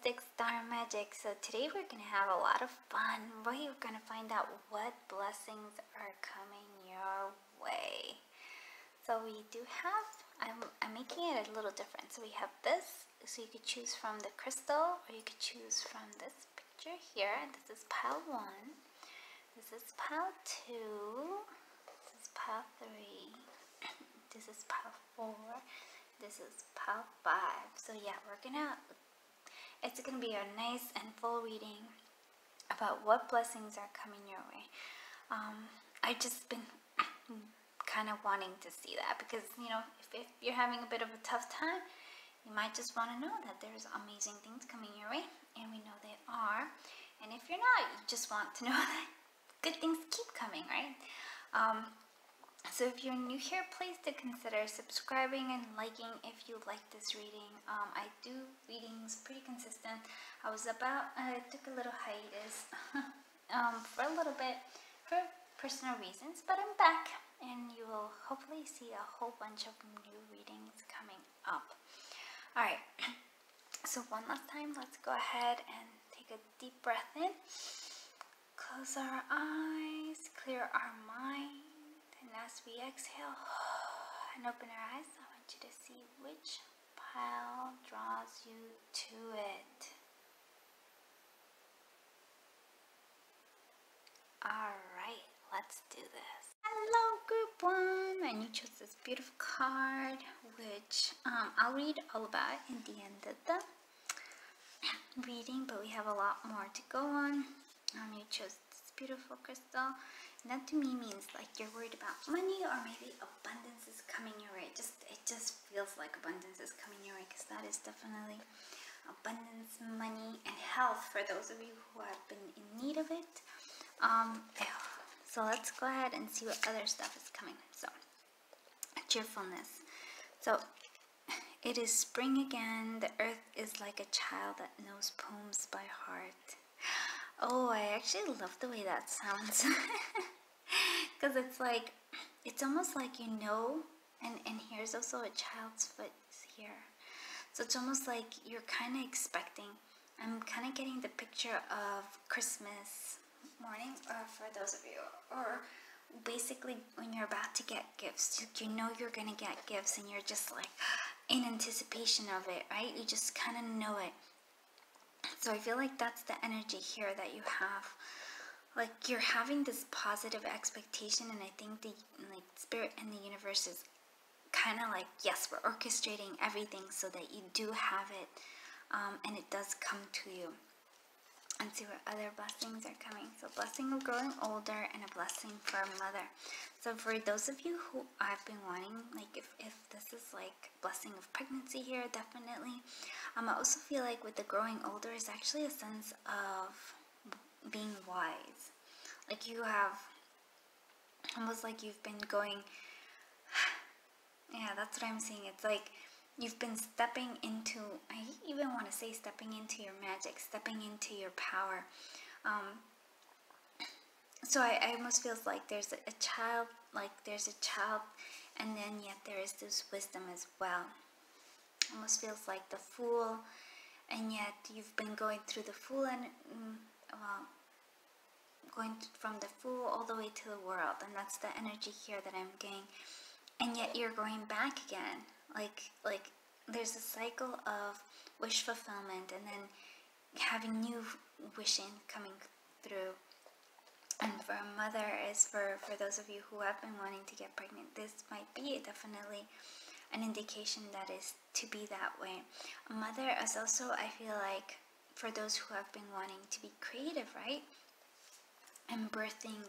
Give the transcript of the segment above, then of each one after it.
Mystic Star Magic. So today we're going to have a lot of fun. We're going to find out what blessings are coming your way. So we do have, I'm making it a little different. So we have this, so you could choose from the crystal or you could choose from this picture here. This is pile 1, this is pile 2, this is pile 3, this is pile 4, this is pile 5. So yeah, it's gonna be a nice and full reading about what blessings are coming your way. I've just been kind of wanting to see that because, you know, if you're having a bit of a tough time, you might just want to know that there's amazing things coming your way, and we know they are. And if you're not, you just want to know that good things keep coming, right? So if you're new here, please do consider subscribing and liking if you like this reading. I do readings pretty consistent. I took a little hiatus for a little bit for personal reasons, but I'm back and you will hopefully see a whole bunch of new readings coming up. Alright, so one last time, let's go ahead and take a deep breath in, close our eyes, clear our mind. And as we exhale and open our eyes, I want you to see which pile draws you to it. Alright, let's do this. Hello group 1! And you chose this beautiful card, which I'll read all about in the end of the reading, but we have a lot more to go on. You chose this beautiful crystal. And that to me means like you're worried about money, or maybe abundance is coming your way. It just feels like abundance is coming your way, because that is definitely abundance, money, and health for those of you who have been in need of it. So let's go ahead and see what other stuff is coming. So, cheerfulness. So, it is spring again. The earth is like a child that knows poems by heart. Oh, I actually love the way that sounds. Because it's almost like you know, and here's also a child's foot here. So it's almost like you're kind of expecting. I'm kind of getting the picture of Christmas morning for those of you, or basically when you're about to get gifts. You know you're going to get gifts and you're just like in anticipation of it, right? You just kind of know it. So I feel like that's the energy here that you have. Like you're having this positive expectation, and I think the spirit and the universe is kind of like, yes, we're orchestrating everything so that you do have it, and it does come to you. And see what other blessings are coming. So blessing of growing older and a blessing for a mother. So for those of you who I've been wanting, like if this is like blessing of pregnancy here, definitely. I also feel like with the growing older is actually a sense of being wise. Like you have almost like you've been going, yeah, that's what I'm seeing. It's like you've been stepping into, I even want to say stepping into your magic, stepping into your power. So I almost feels like there's a child, and then yet there is this wisdom as well. Almost feels like the Fool, and yet you've been going through the Fool, and going from the Fool all the way to the World, and that's the energy here that I'm getting. And yet you're going back again. Like there's a cycle of wish fulfillment, and then having new wishing coming through. And for a mother is for those of you who have been wanting to get pregnant, this might be definitely an indication that is to be that way. A mother is also, I feel like, for those who have been wanting to be creative, right? And birthing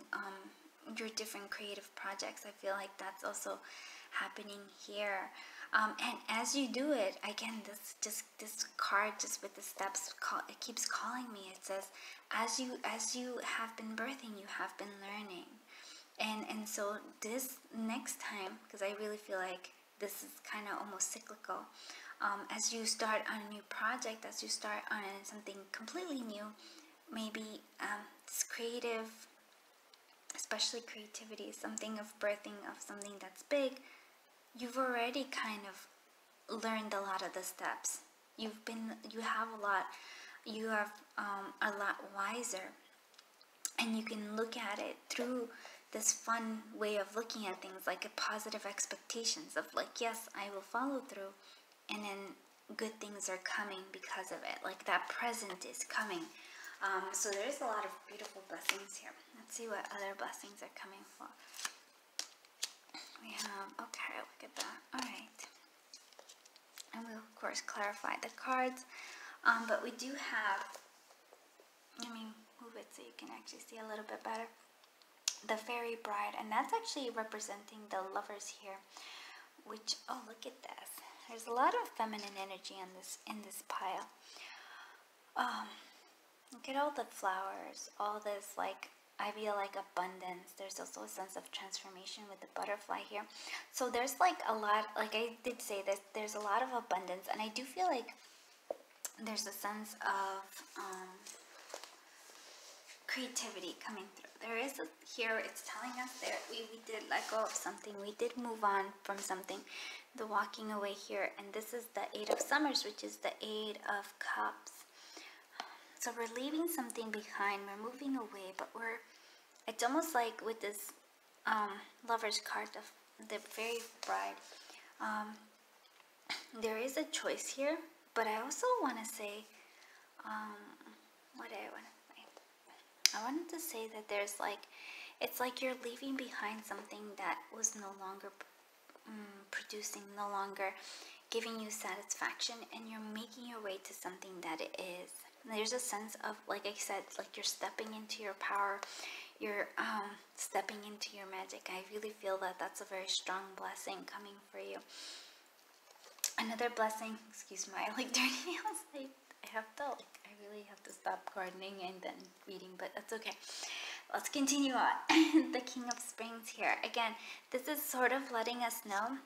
your different creative projects. I feel like that's also happening here. And as you do it, again, this card just with the steps, it keeps calling me. It says, as you have been birthing, you have been learning. And so this next time, because I really feel like this is kind of almost cyclical, as you start on a new project, as you start on something completely new, maybe this creative, especially creativity, something of birthing of something that's big, you've already kind of learned a lot of the steps. You have a lot you are a lot wiser, and you can look at it through this fun way of looking at things, like a positive expectations of like, yes, I will follow through, and then good things are coming because of it, like that present is coming. So there's a lot of beautiful blessings here. Let's see what other blessings are coming for. We have, okay, look at that. All right. And we'll, of course, clarify the cards. But we do have, let me move it so you can actually see a little bit better. The Fairy Bride, and that's actually representing the lovers here. Which, oh, look at this. There's a lot of feminine energy in this pile. Look at all the flowers, all this, like, I feel like abundance. There's also a sense of transformation with the butterfly here. So there's like a lot, like I did say, that there's a lot of abundance, and I do feel like there's a sense of creativity coming through. There is here, it's telling us that we did let go of something. We did move on from something. The walking away here, and this is the Eight of Sumers, which is the Eight of Cups. So we're leaving something behind, we're moving away, but it's almost like with this Lover's card, the Fairy Bride, there is a choice here, but I also want to say, what did I want to say? I wanted to say that there's like, it's like you're leaving behind something that was no longer producing, no longer giving you satisfaction, and you're making your way to something that it is. There's a sense of, like I said, like you're stepping into your power, you're stepping into your magic. I really feel that that's a very strong blessing coming for you. Another blessing, excuse me, I like dirty nails. I have to, like, I really have to stop gardening and then reading, but that's okay. Let's continue on. The King of Springs here. Again, this is sort of letting us know,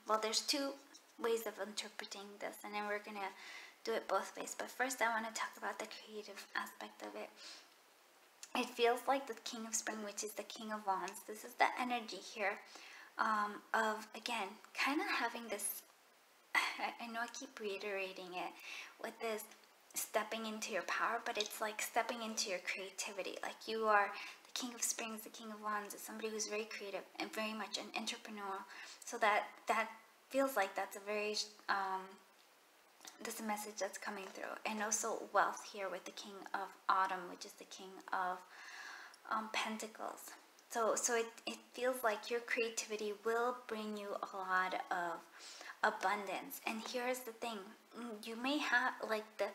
well, there's two ways of interpreting this, and then we're gonna do it both ways. But first I want to talk about the creative aspect of it. It feels like the King of Spring, which is the King of Wands. This is the energy here of, again, kind of having this, I know I keep reiterating it, with this stepping into your power, but it's like stepping into your creativity. Like you are the King of Springs, the King of Wands, is somebody who's very creative and very much an entrepreneur. So that feels like that's a very this message that's coming through. And also wealth here with the King of Autumn, which is the King of Pentacles. So it feels like your creativity will bring you a lot of abundance. And here's the thing, you may have like the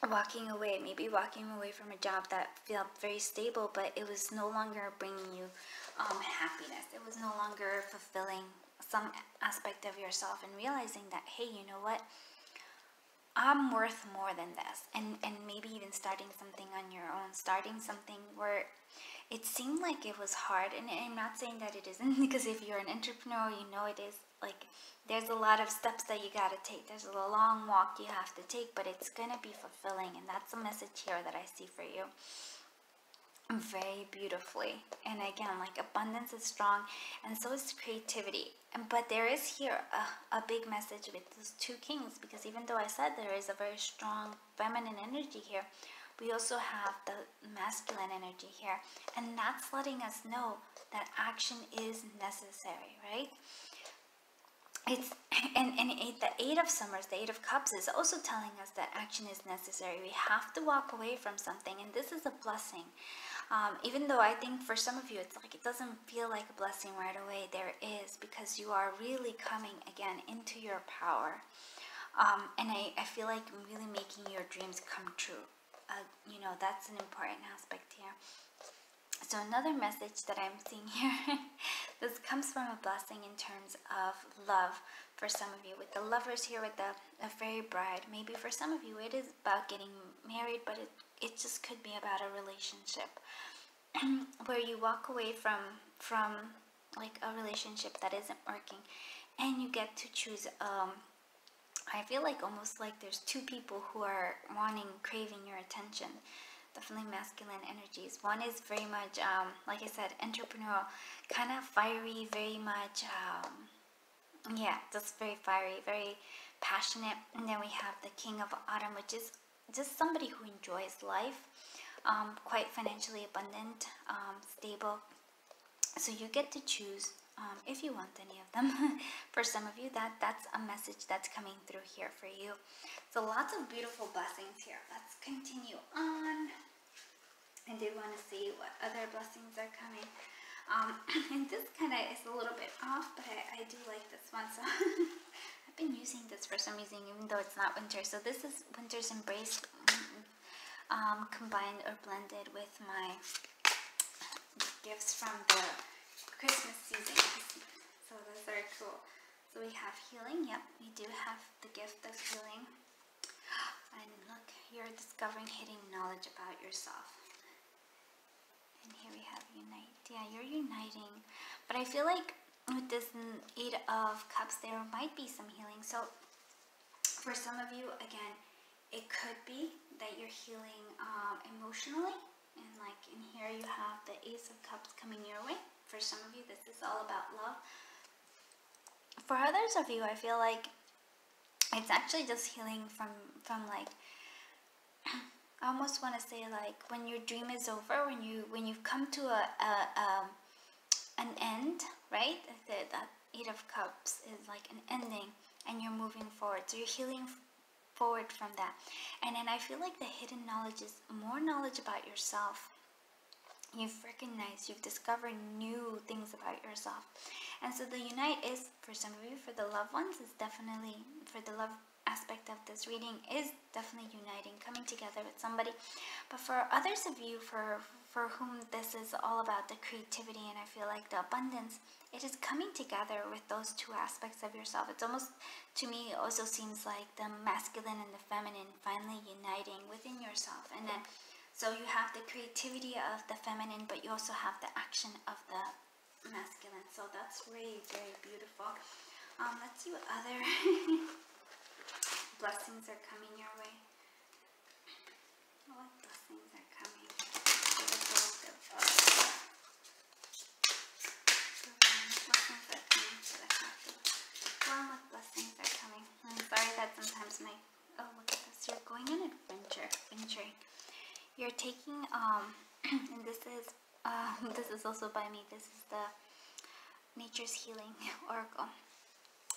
walking away, maybe walking away from a job that felt very stable, but it was no longer bringing you happiness. It was no longer fulfilling some aspect of yourself, and realizing that, hey, you know what, I'm worth more than this. And maybe even starting something on your own, starting something where it seemed like it was hard. And I'm not saying that it isn't, because if you're an entrepreneur, you know it is. Like, there's a lot of steps that you got to take. There's a long walk you have to take, but it's going to be fulfilling. And that's the message here that I see for you very beautifully. And again, like, abundance is strong, and so is creativity. But there is here a big message with those two kings, because even though I said there is a very strong feminine energy here, we also have the masculine energy here, and that's letting us know that action is necessary, right? It's the Eight of Sumers, the Eight of Cups, is also telling us that action is necessary. We have to walk away from something, and this is a blessing. Even though I think for some of you it's like it doesn't feel like a blessing right away, there is, because you are really coming again into your power. And I feel like really making your dreams come true. You know, that's an important aspect here. So another message that I'm seeing here, this comes from a blessing in terms of love for some of you. With the lovers here, with the Fairy Bride, maybe for some of you it is about getting married, but it just could be about a relationship where you walk away from like a relationship that isn't working, and you get to choose. I feel like almost like there's two people who are craving your attention. Definitely masculine energies. One is very much, like I said, entrepreneurial, kind of fiery, very much, yeah, just very fiery, very passionate. And then we have the King of Autumn, which is just somebody who enjoys life, quite financially abundant, stable. So you get to choose if you want any of them. For some of you, that's a message that's coming through here for you. So lots of beautiful blessings here. Let's continue on. I do want to see what other blessings are coming. And this kind of is a little bit off, but I do like this one. So I've been using this for some reason, even though it's not winter. So this is Winter's Embrace combined or blended with my gifts from the Christmas season. So that's very cool. So we have healing. Yep, we do have the gift of healing. And look, you're discovering hidden knowledge about yourself. And here we have unite. Yeah, you're uniting. But I feel like with this 8 of Cups, there might be some healing. So for some of you, again, it could be that you're healing emotionally. And like in here you have the Ace of Cups coming your way. For some of you, this is all about love. For others of you, I feel like it's actually just healing from like, I almost want to say like when your dream is over, when you've come to an end, right? That 8 of Cups is like an ending, and you're moving forward. So you're healing forward from that. And then I feel like the hidden knowledge is more knowledge about yourself. You've recognized, you've discovered new things about yourself. And so the unite is, for some of you, for the loved ones, is definitely, for the love aspect of this reading, is definitely uniting, coming together with somebody. But for others of you, for whom this is all about the creativity and I feel like the abundance, it is coming together with those two aspects of yourself. It's almost, to me, it also seems like the masculine and the feminine finally uniting within yourself. And then, so you have the creativity of the feminine, but you also have the action of the masculine. So that's really very beautiful. Let's see what other blessings are coming your way. What blessings are coming? Blessings are coming for the happy. What blessings are coming? I'm sorry that sometimes my, oh look at this, you're going on an adventure, venturing. You're taking, and this is also by me, this is the Nature's Healing Oracle.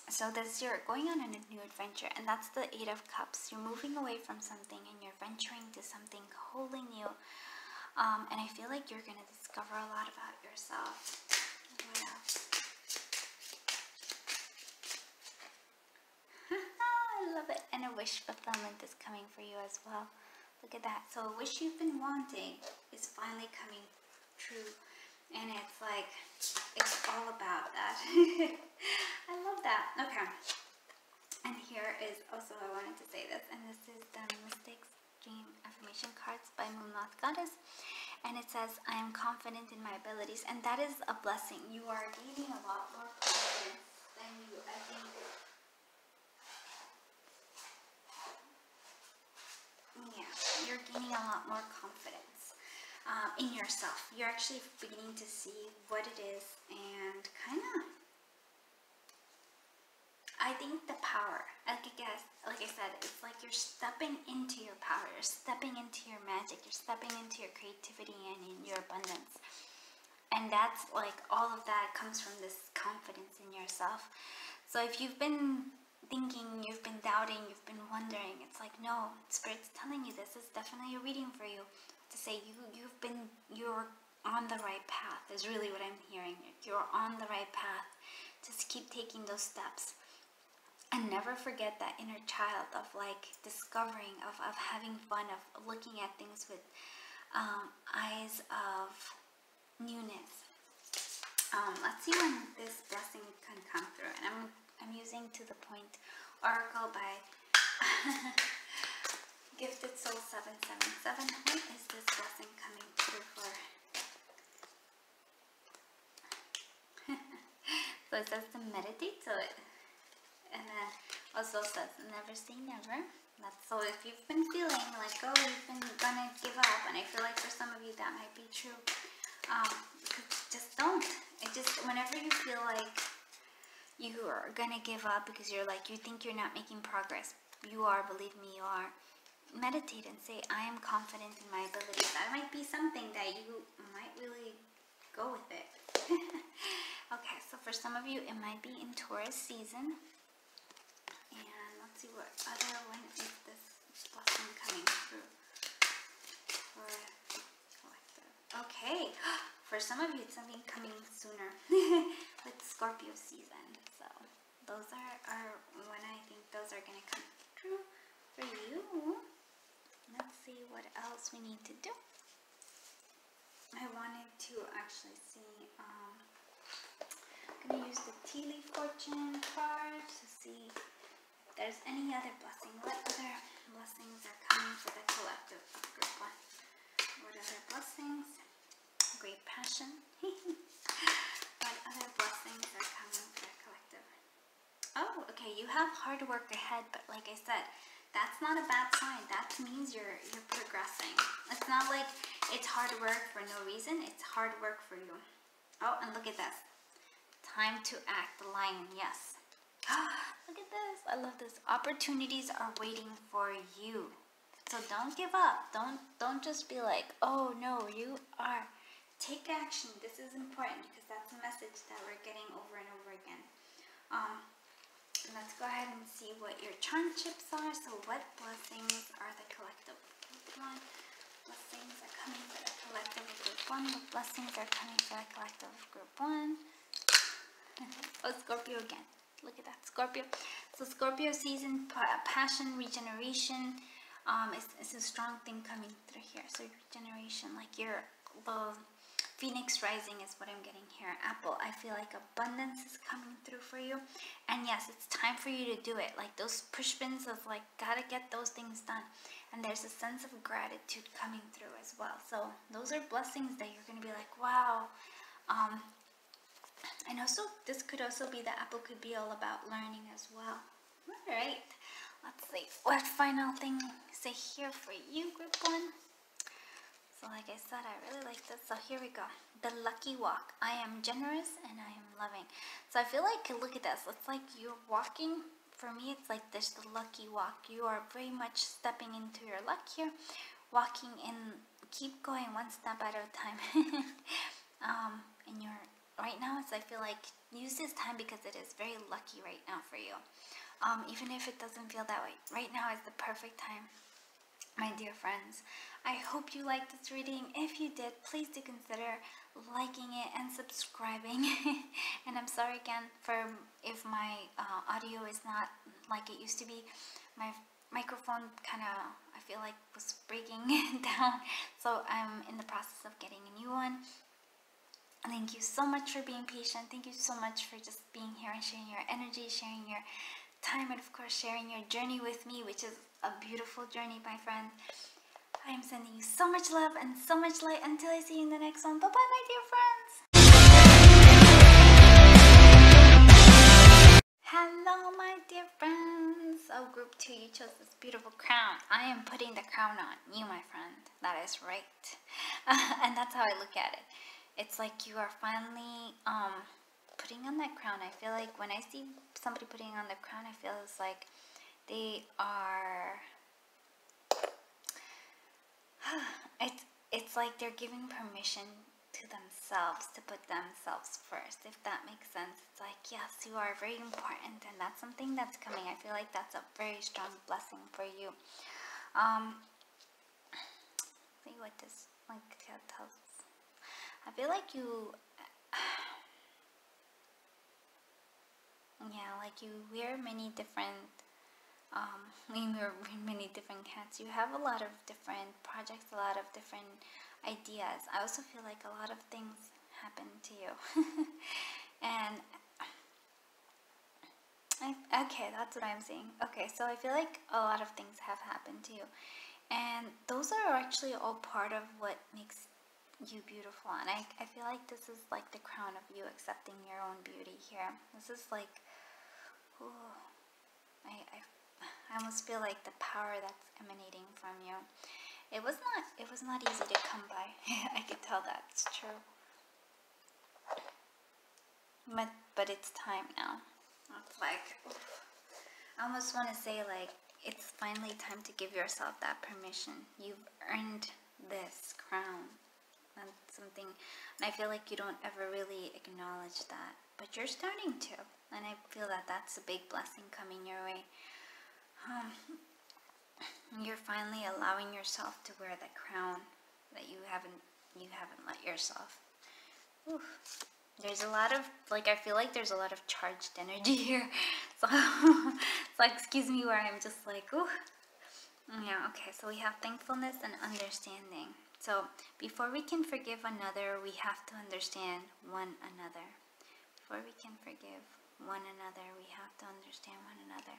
So this, you're going on a new adventure, and that's the 8 of Cups. You're moving away from something and you're venturing to something wholly new. And I feel like you're going to discover a lot about yourself. What else? I love it. And a wish fulfillment is coming for you as well. Look at that. So a wish you've been wanting is finally coming true. And it's like, it's all about that. I love that. Okay. And here is also, I wanted to say this, and this is the Mystics Dream Affirmation Cards by Moonmoth Goddess. And it says, I am confident in my abilities. And that is a blessing. You are gaining a lot more confidence than you, I think. Yeah, you're gaining a lot more confidence in yourself. You're actually beginning to see what it is, and kind of, I think the power, like I said, it's like you're stepping into your power, you're stepping into your magic, you're stepping into your creativity and in your abundance. And that's like, all of that comes from this confidence in yourself. So if you've been thinking, you've been doubting, you've been wondering, it's like, no, Spirit's telling you this is definitely a reading for you, to say you're on the right path is really what I'm hearing. You're on the right path. Just keep taking those steps, and never forget that inner child of like discovering, of having fun, of looking at things with eyes of newness. Let's see when this blessing can come through. And I'm using To the Point Oracle by Gifted Soul 777. What is this blessing coming through for? So it says to meditate. So it, and then also says never say never. That's, so if you've been feeling like, oh, you've been gonna give up, and I feel like for some of you that might be true. Just don't. It just, whenever you feel like you are gonna give up because you're like, you think you're not making progress, you are, believe me, you are. meditate and say, I am confident in my abilities. That might be something that you might really go with it. Okay, so for some of you, it might be in Taurus season. And let's see what other one is this blessing coming through for collective. Okay, for some of you, it's something coming sooner with Scorpio season. So those are when I think those are going to come true for you. Let's see what else we need to do. I wanted to actually see, I'm going to use the Tea Leaf Fortune card to see if there's any other blessing. What other blessings are coming for the collective of group 1? What other blessings? Great passion. What other blessings are coming for the collective? Oh, okay, you have hard work ahead, but like I said, that's not a bad sign. That means you're progressing. It's not like it's hard work for no reason. It's hard work for you. Oh, and look at this. Time to act, the lion, yes. Look at this. I love this. Opportunities are waiting for you. So don't give up. Don't just be like, oh no, you are. Take action. This is important because that's a message that we're getting over and over again. Let's go ahead and see what your charm chips are. So what blessings are the collective of group 1? Blessings are coming for the collective of group 1. What blessings are coming for the collective of group 1? Oh, Scorpio again. Look at that, Scorpio. So Scorpio season, passion, regeneration. It's a strong thing coming through here. So regeneration, like the Phoenix rising is what I'm getting here. Apple, I feel like abundance is coming through for you. And yes, it's time for you to do it. Like those push pins of like, gotta get those things done. And there's a sense of gratitude coming through as well. So those are blessings that you're going to be like, wow. And also, this could also be, the apple could be all about learning as well. All right. Let's see. What final thing say here for you, group 1? So like I said, I really like this. So here we go. The lucky walk. I am generous and I am loving. So I feel like, look at this. It's like you're walking. For me, it's like this, the lucky walk. You are very much stepping into your luck here. Walking in, keep going one step at a time. And you're, right now, I feel like, use this time because it is very lucky right now for you. Even if it doesn't feel that way. Right now is the perfect time. My dear friends, I hope you liked this reading. If you did, please do consider liking it and subscribing. And I'm sorry again for if my audio is not like it used to be. My microphone kind of, I feel like, was breaking down. So I'm in the process of getting a new one. Thank you so much for being patient. Thank you so much for just being here and sharing your energy, sharing your time, and of course sharing your journey with me, which is a beautiful journey, my friend. I am sending you so much love and so much light until I see you in the next one. Bye bye, my dear friends. Hello, my dear friends. Oh, group 2, you chose this beautiful crown. I am putting the crown on you, my friend. That is right. And that's how I look at it. It's like you are finally putting on that crown. I feel like when I see somebody putting on the crown, I feel it's like they are, it's like they're giving permission to themselves to put themselves first, if that makes sense. It's like, yes, you are very important, and that's something that's coming. I feel like that's a very strong blessing for you. See what this like tells us. I feel like you, yeah, like you wear many different, many different hats. You have a lot of different projects, a lot of different ideas. I also feel like a lot of things happen to you. And okay, that's what I'm saying. Okay, so I feel like a lot of things have happened to you, and those are actually all part of what makes you beautiful. And I feel like this is like the crown of you accepting your own beauty here. This is like, ooh, I almost feel like the power that's emanating from you. It was not easy to come by. I could tell that's true. But it's time now. It's like, oof. I almost want to say like, it's finally time to give yourself that permission. You've earned this crown. That's something, and I feel like you don't ever really acknowledge that, but you're starting to, and I feel that that's a big blessing coming your way. You're finally allowing yourself to wear that crown that you haven't let yourself. Oof. There's a lot of, like, I feel like there's a lot of charged energy here. So, excuse me where I'm just like, ooh. Yeah, okay, so we have thankfulness and understanding. So, before we can forgive another, we have to understand one another. Before we can forgive one another, we have to understand one another.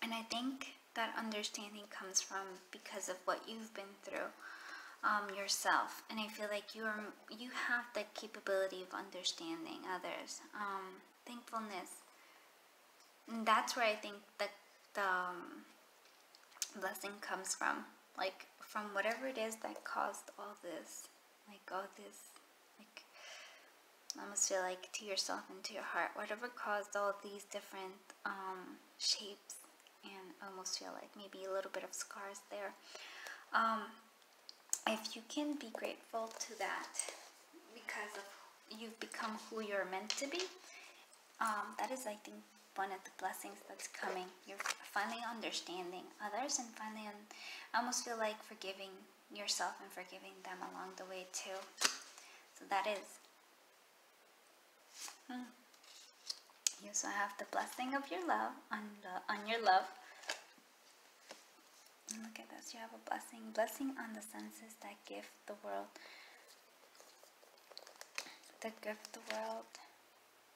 And I think that understanding comes from because of what you've been through yourself. And I feel like you have the capability of understanding others. Thankfulness. And that's where I think the blessing comes from. Like, from whatever it is that caused all this. Like, I almost feel like to yourself and to your heart. Whatever caused all these different shapes. And I almost feel like maybe a little bit of scars there. If you can be grateful to that because of you've become who you're meant to be, that is, I think, one of the blessings that's coming. You're finally understanding others, and finally, I almost feel like forgiving yourself and forgiving them along the way too. So that is. You also have the blessing of your love on your love. And look at this. You have a blessing on the senses that give the world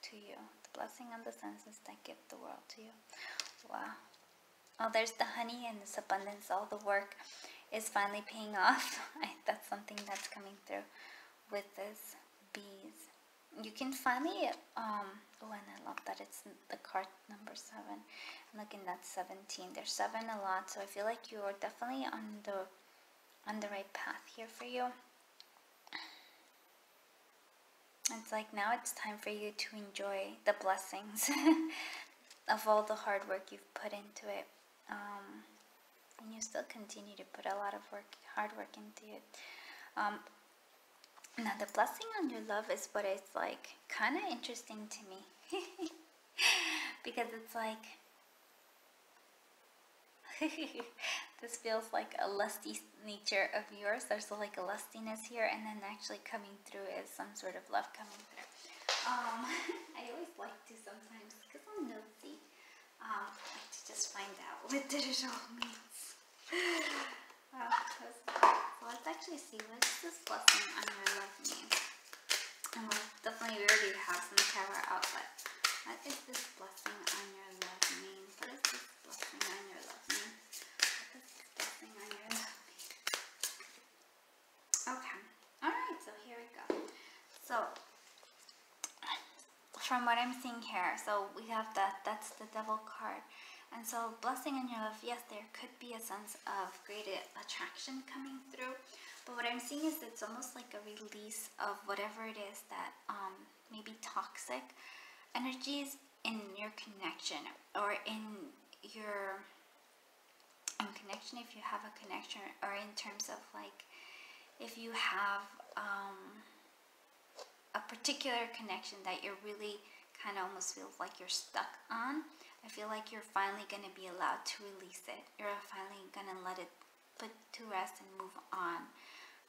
to you. The blessing on the senses that give the world to you. Wow. Oh, there's the honey and this abundance. All the work is finally paying off. That's something that's coming through with this bees. You can finally, oh, and I love that it's the card number 7. I'm looking at 17. There's 7 a lot, so I feel like you are definitely on the right path here for you. It's like now it's time for you to enjoy the blessings of all the hard work you've put into it. And you still continue to put a lot of hard work into it. Now the blessing on your love is what is like kind of interesting to me. Because it's like this feels like a lusty nature of yours. There's like a lustiness here, and then actually coming through is some sort of love coming through. I always like to sometimes, because I'm nosy, I like to just find out what it all means. So let's actually see, what is this blessing on your love mean? And we already have some tarot out, but what is this blessing on your love mean? What is this blessing on your love mean? What is this blessing on your love mean? Okay, alright, so here we go. So, from what I'm seeing here, so we have that's the Devil card. And so, blessing in your love, yes, there could be a sense of great attraction coming through. But what I'm seeing is it's almost like a release of whatever it is that maybe toxic energies in your connection, or in your connection, if you have a connection, or in terms of like if you have a particular connection that you're really kind of almost feels like you're stuck on. I feel like you're finally going to be allowed to release it. You're finally going to let it put to rest and move on.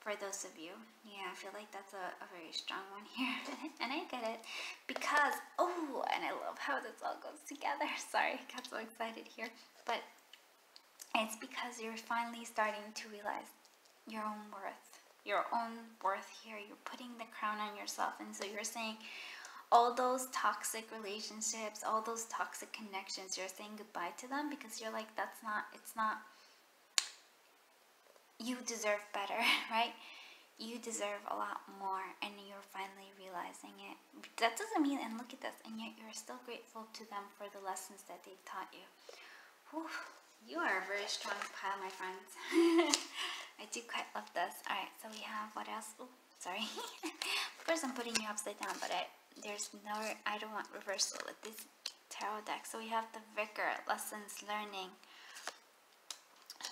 For those of you, yeah, I feel like that's a very strong one here. And I get it because, oh, and I love how this all goes together. Sorry, I got so excited here. But it's because you're finally starting to realize your own worth. Your own worth here. You're putting the crown on yourself. And so you're saying, all those toxic relationships, all those toxic connections, you're saying goodbye to them because you're like, it's not, you deserve better, right? You deserve a lot more, and you're finally realizing it. That doesn't mean, and look at this, and yet you're still grateful to them for the lessons that they've taught you. Whew, you are a very strong pile, my friends. I do quite love this. Alright, so we have, what else? Oh, sorry. Of course I'm putting you upside down, but I don't want reversal with this tarot deck. So we have the Vicar, lessons, learning.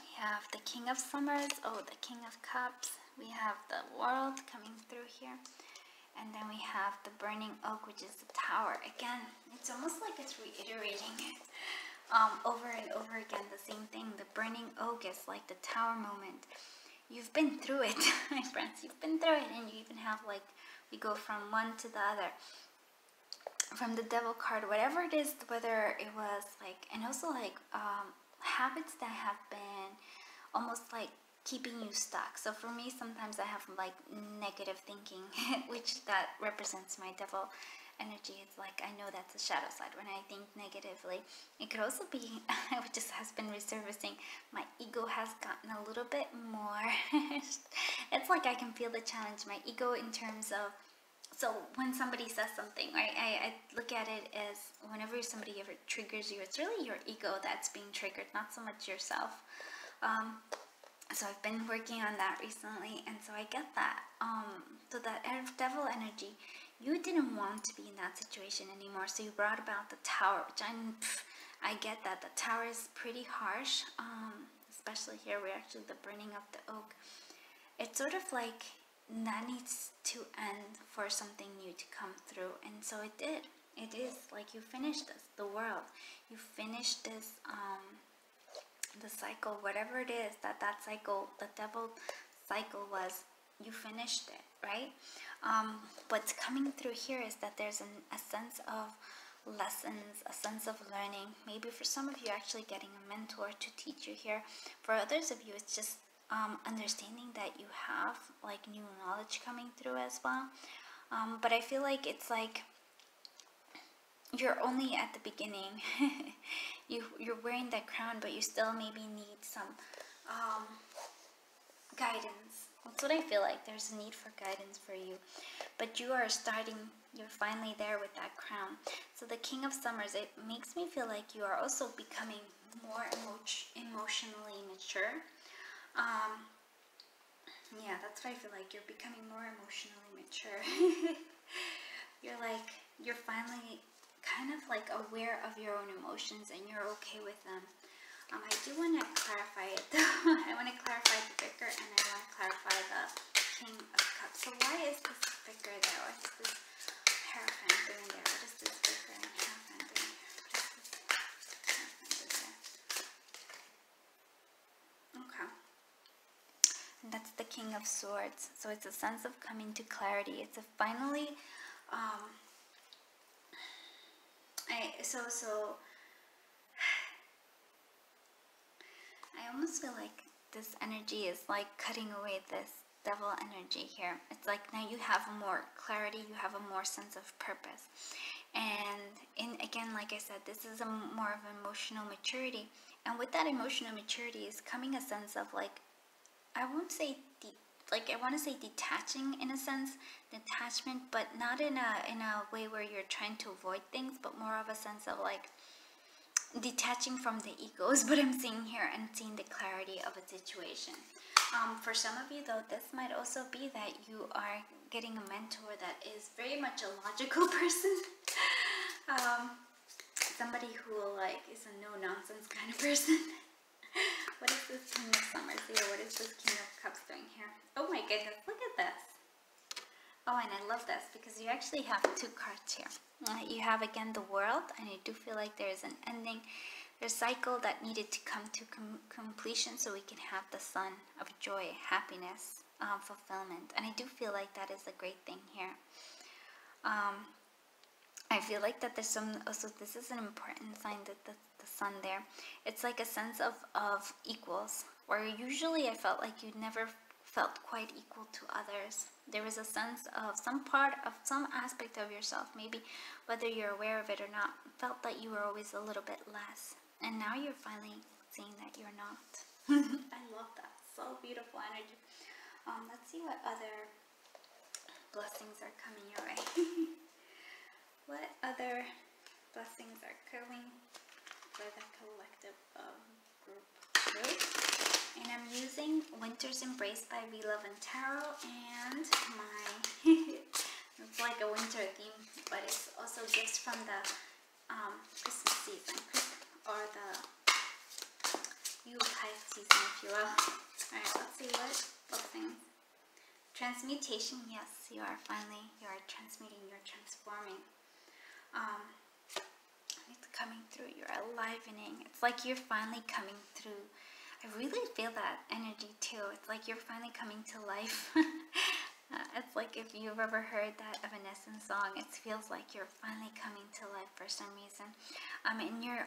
We have the King of Summers, the King of Cups. We have the World coming through here. And then we have the Burning Oak, which is the Tower. Again, it's almost like it's reiterating over and over again the same thing. The Burning Oak is like the Tower moment. You've been through it, my friends. You've been through it, and you even have like, we go from one to the other. From the Devil card, whatever it is, whether it was like, and also like habits that have been almost like keeping you stuck. So for me, sometimes I have like negative thinking, which that represents my devil energy. It's like, I know that's a shadow side when I think negatively. It could also be, which just has been resurfacing, my ego has gotten a little bit more. It's like I can feel the challenge, my ego, in terms of, so when somebody says something, right, I look at it as whenever somebody ever triggers you, it's really your ego that's being triggered, not so much yourself. So I've been working on that recently, and so I get that. So that devil energy, you didn't want to be in that situation anymore, so you brought about the Tower, which I get that. The Tower is pretty harsh, especially here, we're actually the burning of the oak. It's sort of like, that needs to end for something new to come through, and so it did. It is like you finished this, the World. You finished this, the cycle, whatever it is that cycle, the devil cycle was, you finished it, right? What's coming through here is that there's a sense of lessons, a sense of learning. Maybe for some of you, actually getting a mentor to teach you here. For others of you, it's just understanding that you have like new knowledge coming through as well. But I feel like it's like you're only at the beginning. You're wearing that crown, but you still maybe need some guidance. That's what I feel like. There's a need for guidance for you, but you are starting, you're finally there with that crown. So the King of Summers, it makes me feel like you are also becoming more emotionally mature. Yeah, that's what I feel like. You're becoming more emotionally mature. You're finally kind of like aware of your own emotions, and you're okay with them. I do want to clarify it though. I want to clarify the Vicar, and I want to clarify the King of Cups. So why is this Vicar there? What is this Hierophant doing there? What is this Vicar and Hierophant doing here? What is this Hierophant doing there? Okay. And that's the King of Swords. So it's a sense of coming to clarity. It's a finally, I almost feel like this energy is like cutting away this devil energy here. It's like now you have more clarity, you have a more sense of purpose. And again, like I said, this is a more of emotional maturity. And with that emotional maturity is coming a sense of like, I won't say I want to say detaching in a sense, detachment, but not in a way where you're trying to avoid things, but more of a sense of like detaching from the egos, what I'm seeing here, and seeing the clarity of a situation. For some of you though, this might also be that you are getting a mentor that is very much a logical person. Somebody who like is a no-nonsense kind of person. What is this King of Summers here? What is this King of Cups doing here? Oh my goodness, look at this. Oh, and I love this because you actually have two cards here. You have again the World, and I do feel like there is an ending. There's a cycle that needed to come to completion so we can have the sun of joy, happiness, fulfillment. And I do feel like that is a great thing here. I feel like that there's some, also this is an important sign that the sun there. It's like a sense of equals, where usually I felt like you never felt quite equal to others. There was a sense of some part of some aspect of yourself, maybe whether you're aware of it or not, felt that you were always a little bit less. And now you're finally seeing that you're not. I love that. So beautiful energy. Let's see what other blessings are coming your way. What other blessings are coming for the collective group? And I'm using Winter's Embrace by We Love and Tarot, and my it's like a winter theme, but it's also gifts from the Christmas season, or the Yuletide season, if you will. Alright, let's see what blessings. Transmutation, yes, you are transmuting, you're transforming. It's coming through, you're enlivening. It's like you're finally coming through. I really feel that energy too. It's like you're finally coming to life. It's like if you've ever heard that Evanescence song, it feels like you're finally coming to life for some reason. And you're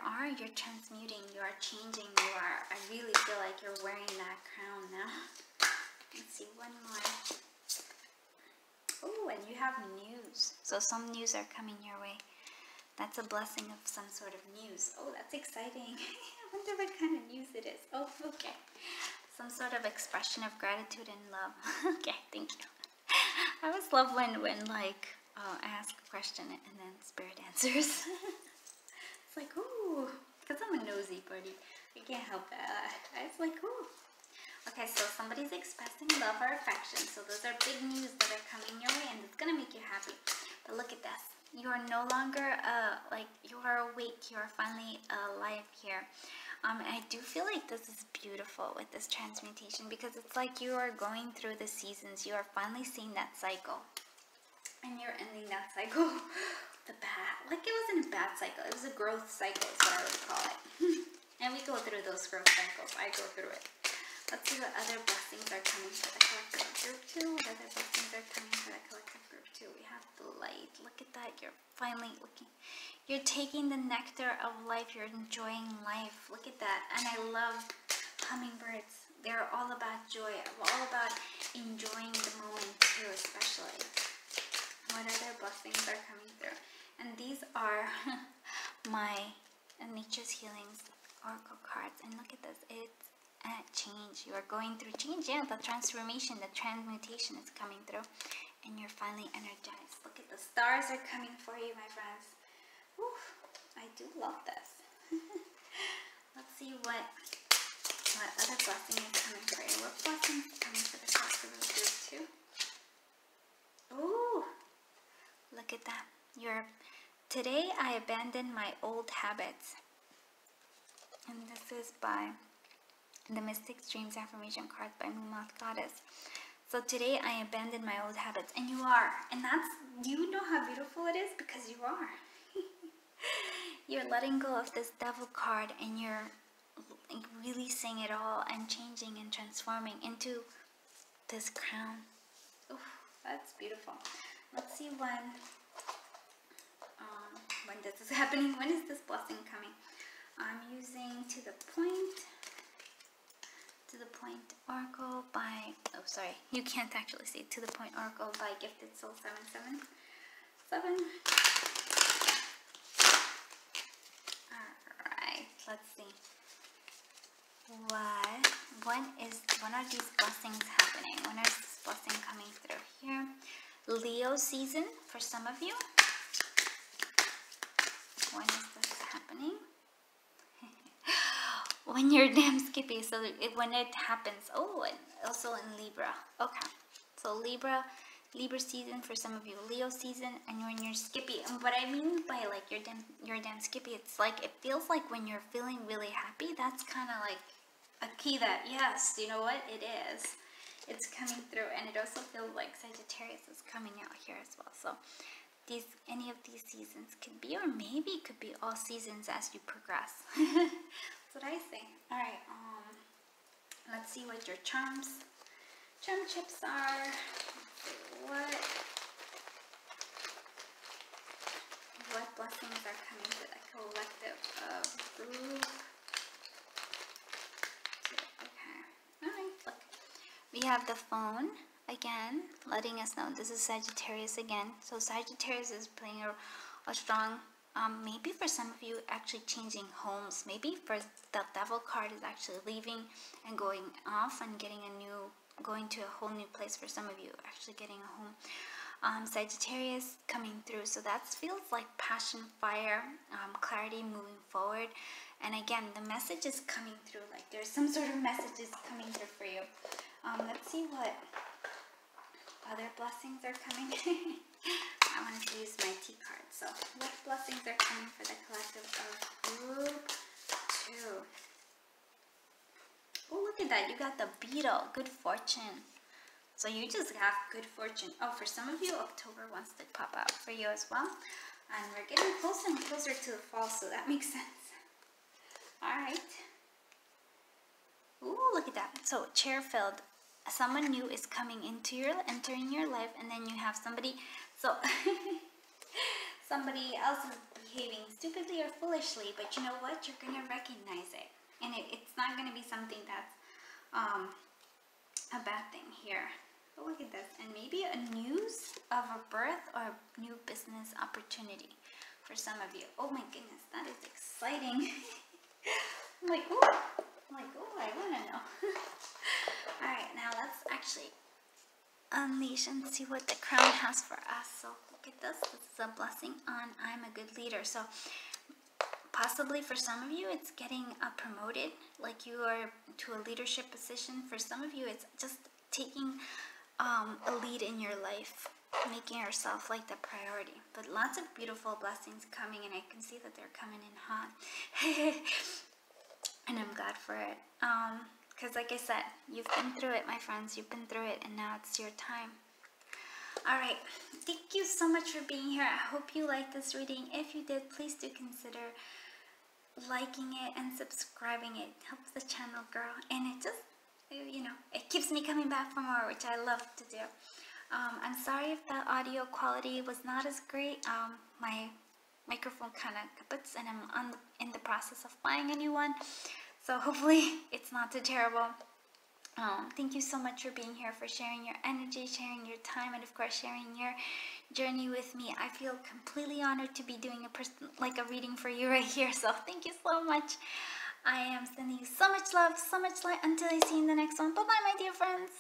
transmuting, you are changing, I really feel like you're wearing that crown now. Let's see, one more. Oh, and you have news. So some news are coming your way. That's a blessing of some sort of news. Oh, that's exciting. I wonder what kind of news it is. Oh, okay. Some sort of expression of gratitude and love. Okay, thank you. I always love when like, I ask a question and then Spirit answers. It's like, ooh, because I'm a nosy buddy. I can't help that. It's like, ooh. Okay, so somebody's expressing love or affection. So those are big news that are coming your way, and it's going to make you happy. But look at this. You are no longer, you are awake. You are finally alive here. I do feel like this is beautiful with this transmutation, because it's like you are going through the seasons. You are finally seeing that cycle. And you're ending that cycle. Like it wasn't a bad cycle. It was a growth cycle is what I would call it. And we go through those growth cycles. I go through it. Let's see what other blessings are coming for the collective group too. What other blessings are coming for the collective group too? We have the light. Look at that. You're finally looking. You're taking the nectar of life. You're enjoying life. Look at that. And I love hummingbirds. They're all about joy. All about enjoying the moment too, especially. What other blessings are coming through? And these are my Nature's Healings Oracle cards. And look at this. It's change. You are going through change. Yeah, the transformation, the transmutation is coming through, and you're finally energized. Look at the stars are coming for you, my friends. Whew, I do love this. Let's see what other blessing is coming for you. What blessing is coming for the collective group too? Ooh, look at that. Today I abandoned my old habits, and this is by the Mystic's Dreams Affirmation Cards by Moonmoth Goddess. So today I abandoned my old habits, and you are. And do you know how beautiful it is? Because you are. You're letting go of this devil card, and you're releasing it all and changing and transforming into this crown. Oof, that's beautiful. Let's see when this is happening. When is this blessing coming? I'm using To the Point Oracle by, oh sorry, you can't actually see it. To the Point Oracle by Gifted Soul 777. Alright, let's see. When are these blessings happening? When is this blessing coming through here? Leo season for some of you. When is this happening? When you're damn skippy, so when it happens. Oh, and also in Libra. Okay, so Libra season for some of you, Leo season, and when you're skippy. And what I mean by like you're damn skippy, it's like it feels like when you're feeling really happy, that's kind of like a key that yes, you know what it is. It's coming through, and it also feels like Sagittarius is coming out here as well. So any of these seasons could be, or maybe it could be all seasons as you progress. That's what I think. All right, let's see what your charm chips are. What blessings are coming to the collective group? Okay, all right, look. We have the phone again, letting us know this is Sagittarius again. So Sagittarius is playing a strong, maybe for some of you actually changing homes. Maybe for the Devil card is actually leaving and going off and going to a whole new place for some of you, actually getting a home. Sagittarius coming through, so that feels like passion, fire, clarity, moving forward. And again, the message is coming through, like there's some sort of messages coming through for you. Let's see what other blessings are coming. I wanted to use my T card. So what blessings are coming for the at that. You got the beetle. Good fortune. So you just have good fortune. Oh, for some of you, October wants to pop out for you as well. And we're getting closer and closer to the fall, so that makes sense. All right. Ooh, look at that. So chair filled. Someone new is coming entering your life, and then you have somebody. So somebody else is behaving stupidly or foolishly, but you know what? You're gonna recognize it, and it's not gonna be something that's a bad thing here. But look at this, and maybe a news of a birth or a new business opportunity for some of you. Oh my goodness, that is exciting. I'm like, ooh, I wanna know. All right, now let's actually unleash and see what the crown has for us. So look at this. This is a blessing on I'm a good leader. So possibly for some of you, it's getting promoted, like you are to a leadership position. For some of you, it's just taking a lead in your life, making yourself like the priority. But lots of beautiful blessings coming, and I can see that they're coming in hot. And I'm glad for it. Because like I said, you've been through it, my friends. You've been through it, and now it's your time. All right. Thank you so much for being here. I hope you liked this reading. If you did, please do consider liking it and subscribing. It helps the channel grow, and it just, you know, it keeps me coming back for more, which I love to do. I'm sorry if the audio quality was not as great. My microphone kind of kaputs, and I'm in the process of buying a new one. So hopefully it's not too terrible. Thank you so much for being here, for sharing your energy, sharing your time, and of course sharing your journey with me. I feel completely honored to be doing a reading for you right here. So thank you so much. I am sending you so much love, so much light. Until I see you in the next one. Bye-bye, my dear friends.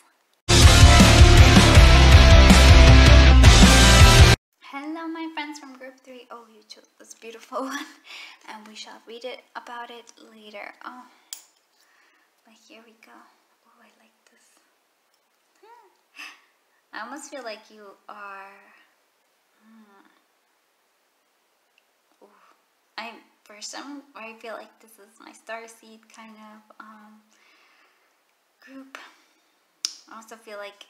Hello, my friends from group 3. Oh, you chose this beautiful one, and we shall read about it later. Oh, but here we go. Oh, I like this. I almost feel like you are. I feel like this is my starseed kind of group. I also feel like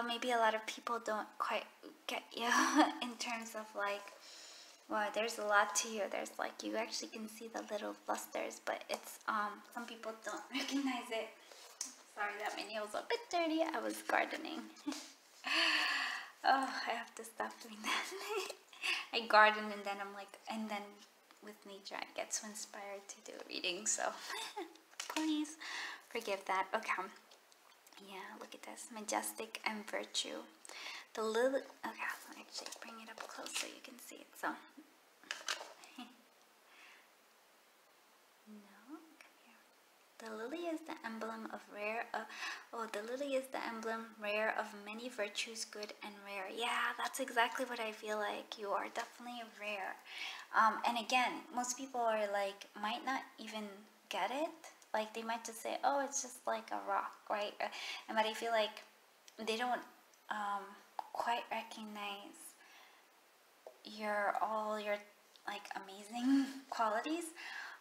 maybe a lot of people don't quite get you in terms of like, well, there's a lot to you. There's like, you actually can see the little blusters, but it's some people don't recognize it. Sorry that my nails are a bit dirty. I was gardening. Oh, I have to stop doing that. I garden, and then I'm like, and then with nature I get so inspired to do readings, so please forgive that. Okay. Yeah, look at this. Majestic and virtue. The lily. Okay, I'll actually bring it up close so you can see it. So, no, come here. The lily is the emblem of the lily is the emblem rare of many virtues, good and rare. Yeah, that's exactly what I feel like. You are definitely rare. And again, most people are like, might not even get it. Like, they might just say, oh, it's just like a rock, right? But I feel like they don't quite recognize all your like amazing qualities.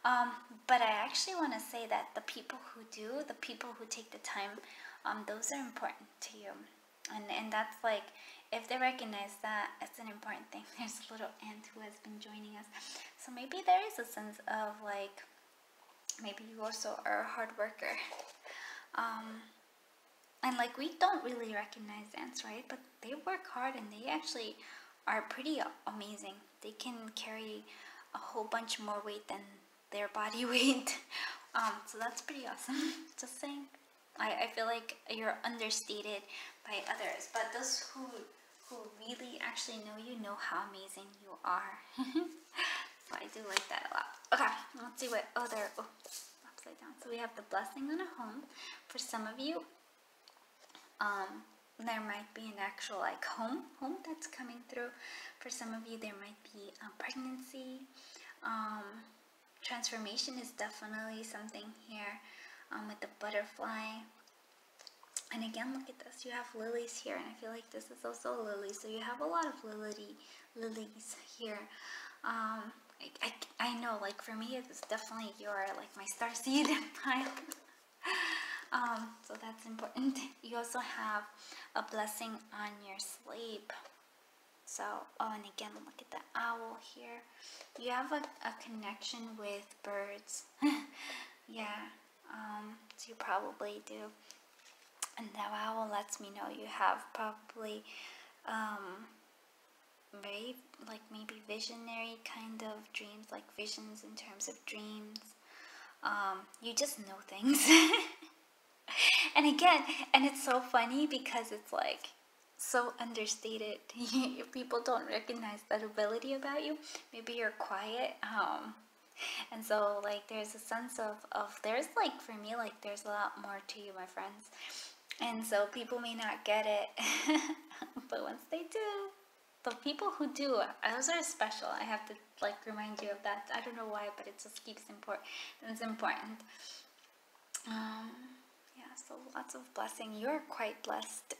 But I actually want to say that the people who do, the people who take the time, those are important to you. And that's like, if they recognize that, it's an important thing. There's a little ant who has been joining us. So maybe there is a sense of like, maybe you also are a hard worker. And like, we don't really recognize ants, right? But they work hard, and they actually are pretty amazing. They can carry a whole bunch more weight than their body weight. So that's pretty awesome. Just saying. I feel like you're understated by others, but those who really actually know you know how amazing you are. So I do like that a lot. Okay, let's see what other, upside down. So we have the blessing on a home. For some of you, there might be an actual like home that's coming through. For some of you, there might be a pregnancy. Transformation is definitely something here with the butterfly. And again, look at this. You have lilies here, and I feel like this is also a lily. So you have a lot of lilies here. I know, like for me, it's definitely you're like my star seed pile. So that's important. You also have a blessing on your sleep. So, oh, and again, look at the owl here. You have a connection with birds. Yeah, so you probably do. And the owl lets me know you have probably very, like maybe visionary kind of dreams, like visions in terms of dreams. You just know things. And again, and it's so funny because it's like so understated. People don't recognize that ability about you. Maybe you're quiet. And so like there's a sense of there's like for me like there's a lot more to you, my friends. And so people may not get it. But once they do, the people who do, those are special. I have to like remind you of that. I don't know why, but it just keeps important. It's important. Yeah, so lots of blessing. You're quite blessed.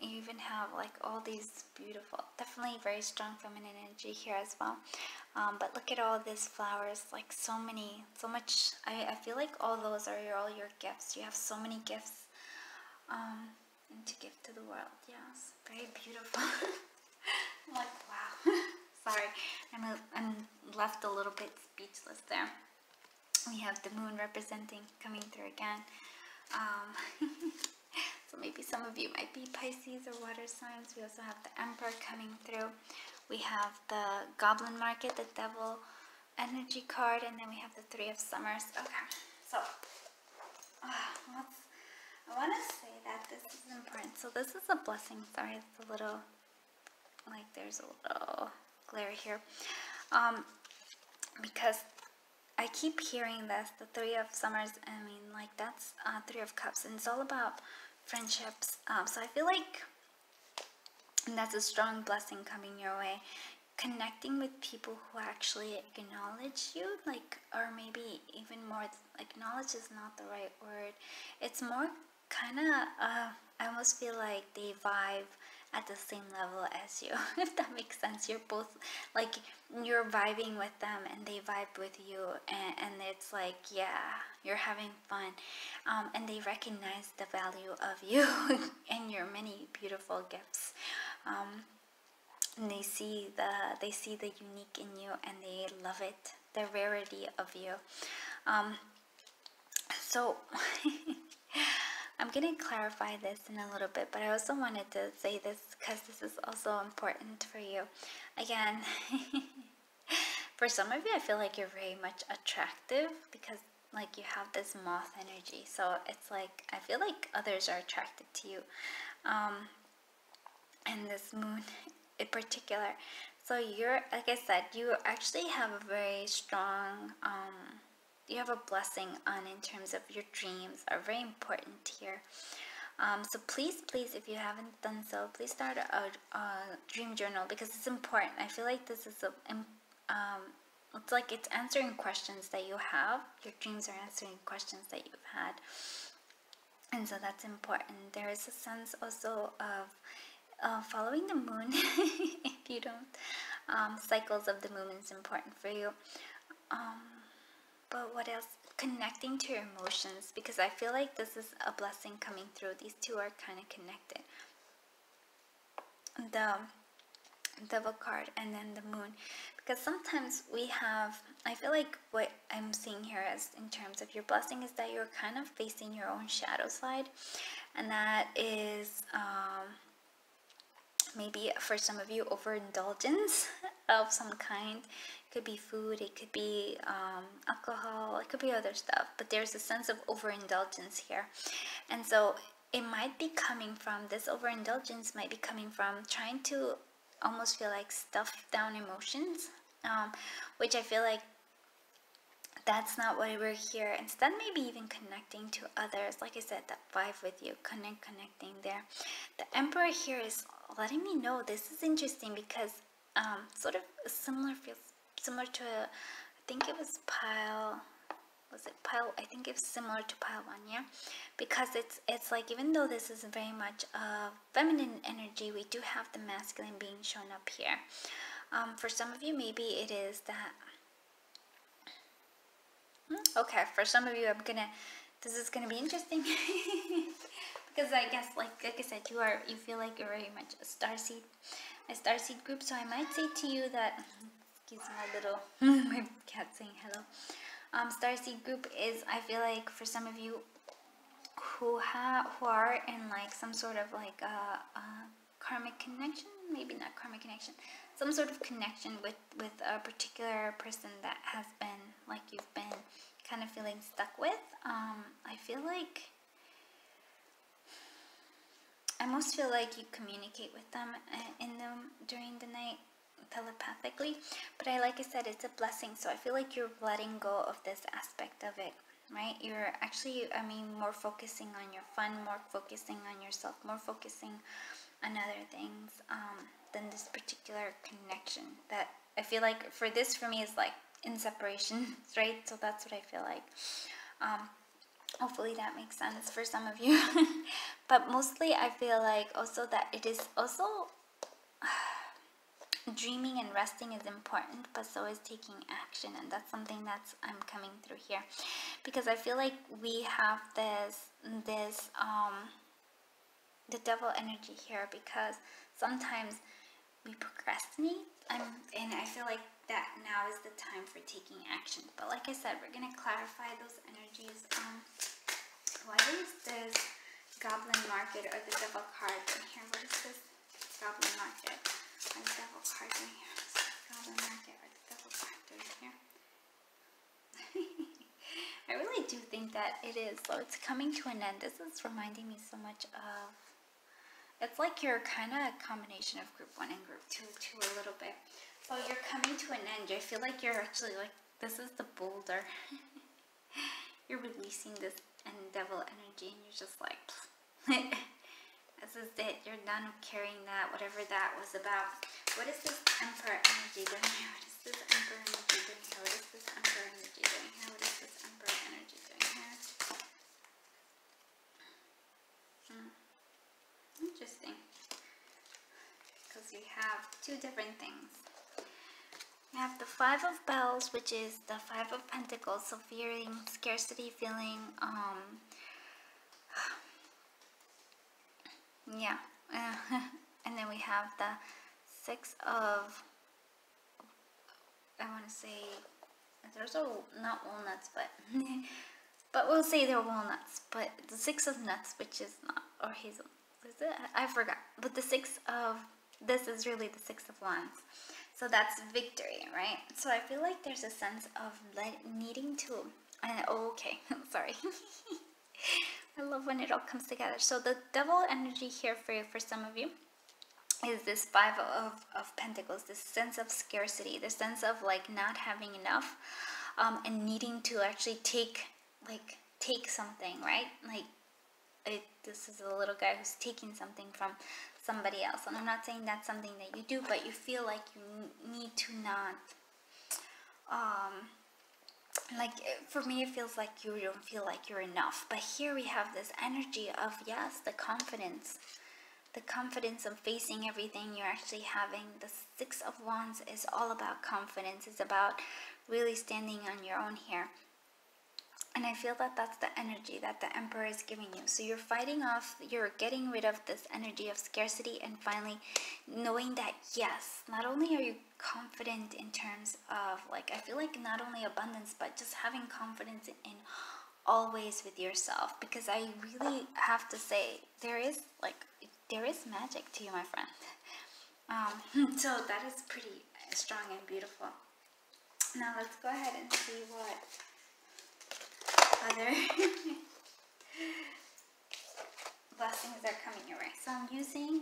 You even have like all these beautiful, definitely very strong feminine energy here as well. But look at all these flowers, like so many, so much. I feel like all those are all your gifts. You have so many gifts and to give to the world. Yes, very beautiful. I'm like, wow. Sorry, I'm left a little bit speechless there. We have the moon representing, coming through again. So maybe some of you might be Pisces or water signs. We also have the Emperor coming through. We have the Goblin Market, the Devil energy card, and then we have the Three of Summers. Okay, so I want to say that this is important. So this is a blessing. Sorry, it's a little, like there's a little glare here. Because I keep hearing this, the Three of Summers, I mean, like that's Three of Cups, and it's all about friendships. So I feel like that's a strong blessing coming your way. Connecting with people who actually acknowledge you, like, or maybe even more, acknowledge is not the right word. It's more kind of, I almost feel like they vibe at the same level as you, if that makes sense. You're both, like, you're vibing with them and they vibe with you, and it's like, yeah, you're having fun, and they recognize the value of you and your many beautiful gifts. And they see the unique in you, and they love it, the rarity of you. So I'm going to clarify this in a little bit, but I also wanted to say this because this is also important for you. Again, for some of you, I feel like you're very much attractive because like you have this moth energy. So it's like, I feel like others are attracted to you. And this moon in particular. So you're, like I said, you actually have a very strong, you have a blessing on in terms of your dreams are very important here. So please, if you haven't done so, please start a dream journal because it's important. I feel like this is it's like it's answering questions that you have. Your dreams are answering questions that you've had. And so that's important. There is a sense also of following the moon. If you don't, cycles of the moon is important for you. But what else? Connecting to your emotions, because I feel like this is a blessing coming through. These two are kind of connected. The Devil card and then the moon, because sometimes we have, I feel like what I'm seeing here as in terms of your blessing is that you're kind of facing your own shadow side, and that is maybe for some of you overindulgence of some kind. It could be food, it could be alcohol, it could be other stuff, but there's a sense of overindulgence here. And so it might be coming from, this overindulgence might be coming from trying to almost feel like stuff down emotions, which I feel like that's not why we're here. Instead, maybe even connecting to others. Like I said, that vibe with you, connecting there. The Emperor here is letting me know this is interesting because sort of similar, feels similar to I think it was pile. Was it pile? I think it's similar to pile 1, yeah, because it's like, even though this is very much a feminine energy, we do have the masculine being shown up here. For some of you, maybe it is that. Okay, for some of you, this is gonna be interesting because I guess, like I said, you feel like you're very much a starseed, group. So I might say to you that, excuse my little, my cat saying hello. Starseed group is, I feel like for some of you who are in like some sort of like a karmic connection, maybe not karmic connection, some sort of connection with a particular person that has been like you've been kind of feeling stuck with. I feel like I almost feel like you communicate with them during the night telepathically, but like I said, it's a blessing. So I feel like you're letting go of this aspect of it, right? You're actually, more focusing on your fun, more focusing on yourself, more focusing on other things than this particular connection that I feel like for me is like in separation, right? So that's what I feel like. Hopefully that makes sense for some of you. But mostly I feel like also that it is also dreaming and resting is important, but so is taking action, and that's something that's I'm coming through here, because I feel like we have this the devil energy here, because sometimes we procrastinate, and I feel like that now is the time for taking action. But like I said, we're gonna clarify those energies. Why is this Goblin Market or the Devil card in here? What is this Goblin Market or the Devil card in here? Goblin Market or the Devil card in here? I really do think that it is. So it's coming to an end. This is reminding me so much of, it's like you're kind of a combination of group 1 and group 2 too, a little bit. So you're coming to an end. I feel like you're actually like, this is the boulder. You're releasing this and devil energy, and you're just like, this is it. You're done carrying that, whatever that was about. What is this Emperor energy doing here? What is this Emperor energy doing here? What is this Emperor energy doing here? What is this Emperor energy doing here? Interesting. Because we have two different things. We have the Five of Bells, which is the Five of Pentacles, so fearing scarcity, feeling, yeah, and then we have the Six of, I want to say, there's not walnuts, but we'll say they're walnuts, but the Six of Nuts, which is not, or hazel, is it? I forgot, but the Six of, this is really the Six of Wands. So that's victory, right? So I feel like there's a sense of needing to, okay, sorry. I love when it all comes together. So the devil energy here for some of you is this Five of Pentacles, this sense of scarcity, this sense of like not having enough, and needing to actually take something, right? Like this is a little guy who's taking something from somebody else, and I'm not saying that's something that you do, but you feel like you need to not, like for me it feels like you don't feel like you're enough. But here we have this energy of, yes, the confidence of facing everything. You're actually having the Six of Wands is all about confidence. It's about really standing on your own here. And I feel that that's the energy that the Emperor is giving you. So you're fighting off, you're getting rid of this energy of scarcity, and finally knowing that, yes, not only are you confident in terms of, like, I feel like not only abundance, but just having confidence in always with yourself. Because I really have to say, there is magic to you, my friend. So that is pretty strong and beautiful. Now let's go ahead and see what other blessings are coming your way. So I'm using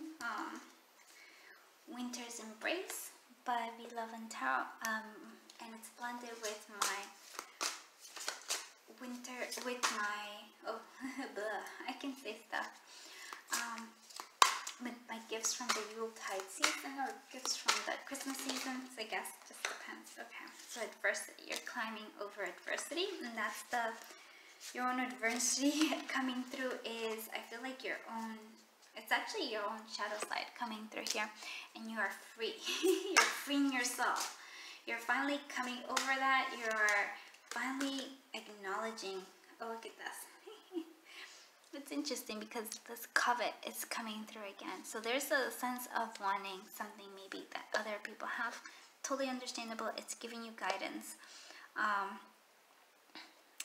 Winter's Embrace by We Love and Tarot, and it's blended with my I can say stuff, with my gifts from the Yuletide season, or gifts from the Christmas season. So I guess it just depends. Okay, so adversity, you're climbing over adversity, and that's your own adversity coming through is, I feel like your own, It's actually your own shadow side coming through here, and you are free. You're freeing yourself. You're finally coming over that. You're finally acknowledging. Oh, look at this. It's interesting because this covet is coming through again. So there's a sense of wanting something maybe that other people have. Totally understandable. It's giving you guidance.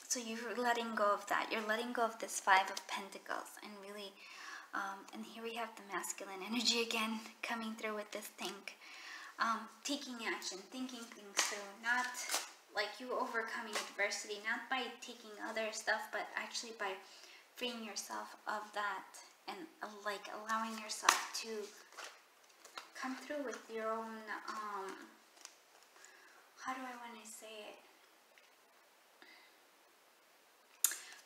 So you're letting go of that. You're letting go of this Five of Pentacles and really, and here we have the masculine energy again coming through with this thing. Taking action, thinking things through, not like you overcoming adversity, not by taking other stuff, but actually by freeing yourself of that and like allowing yourself to come through with your own, how do I want to say it?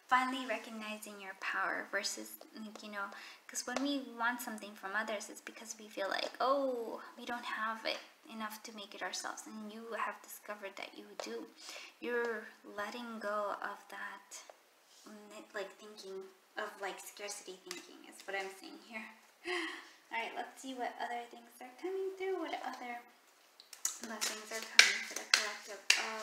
Finally recognizing your power versus, you know, because when we want something from others, it's because we feel like, oh, we don't have it enough to make it ourselves. And you have discovered that you do. You're letting go of that, like thinking of like scarcity thinking is what I'm seeing here. Alright, let's see what other things are coming through. What other blessings are coming for the collective of...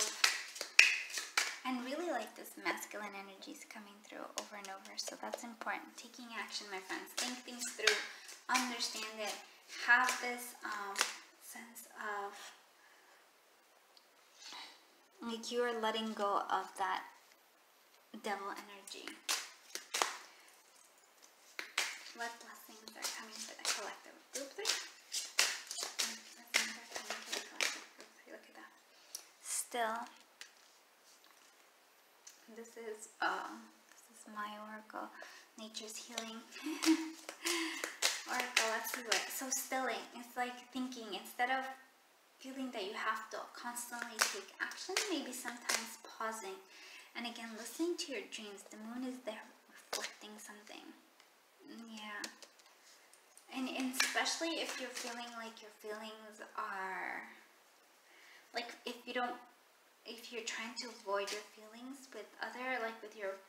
And really like this masculine energy is coming through over and over. So that's important. Taking action, my friends. Think things through. Understand it. Have this sense of like you are letting go of that devil energy. What blessings are coming for the collective group 3? What blessings are coming for the collective group 3? Look at that. Still. This is my oracle, Nature's Healing oracle. Let's see what. So stilling. It's like thinking instead of feeling that you have to constantly take action. Maybe sometimes pausing, and again listening to your dreams. The moon is there reflecting something. Yeah. And especially if you're feeling like your feelings are like if you're trying to avoid your feelings with with your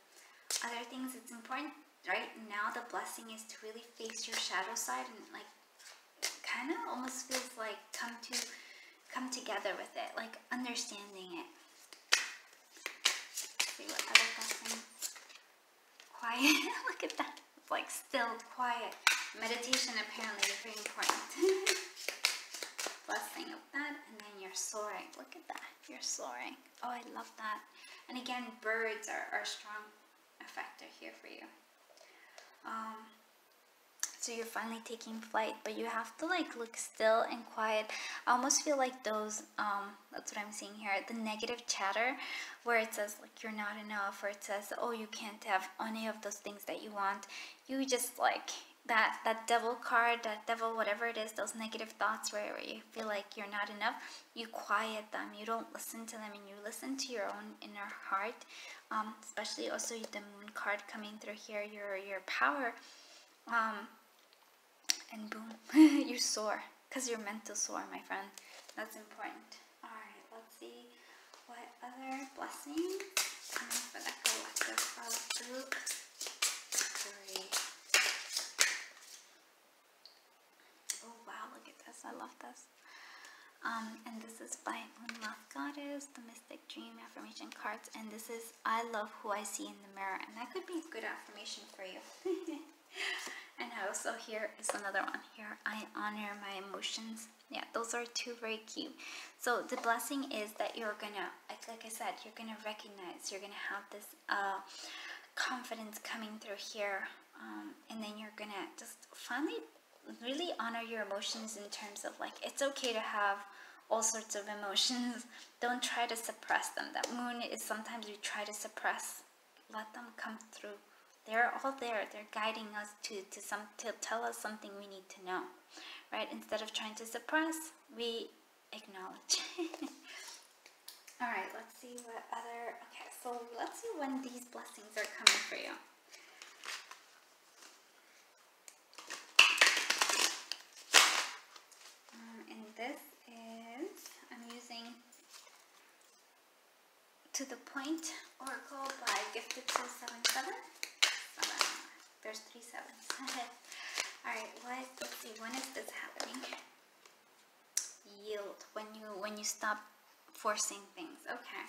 other things, it's important right now. The blessing is to really face your shadow side and like kind of almost feels like come together with it, like understanding it. Let's see what other blessings. Quiet. Look at that. It's like still, quiet. Meditation apparently is very important. Blessing of that, and then you're soaring. Look at that. You're soaring. Oh, I love that. And again, birds are a strong factor here for you. So you're finally taking flight, but you have to like look still and quiet. I almost feel like those, that's what I'm seeing here, the negative chatter where it says like you're not enough, or it says, oh, you can't have any of those things that you want. You just like, that devil card, that devil, whatever it is, those negative thoughts where you feel like you're not enough, you quiet them. You don't listen to them, and you listen to your own inner heart. Especially also the moon card coming through here, your power. And boom, you soar, because you're meant to soar, my friend. That's important. Alright, let's see what other blessings coming for the collective of group 3. Oh wow, look at this. I love this. And this is by Moon Love Goddess, the Mystic Dream Affirmation Cards. And this is, I love who I see in the mirror. And that could be a good affirmation for you. And also here is another one. Here, I honor my emotions. Yeah, those are two very cute. So the blessing is that you're gonna, like I said, you're gonna recognize, you're gonna have this confidence coming through here. And then you're gonna just finally really honor your emotions in terms of like, it's okay to have all sorts of emotions. Don't try to suppress them. That moon is sometimes we try to suppress. Let them come through. They're all there. They're guiding us to tell us something we need to know, right? Instead of trying to suppress, we acknowledge. All right, let's see what other. Okay, so let's see when these blessings are coming for you. And this is, I'm using To the Point Oracle by Gifted 277. There's 3 7s. Alright, let's see, when is this happening? Yield, when you stop forcing things. Okay.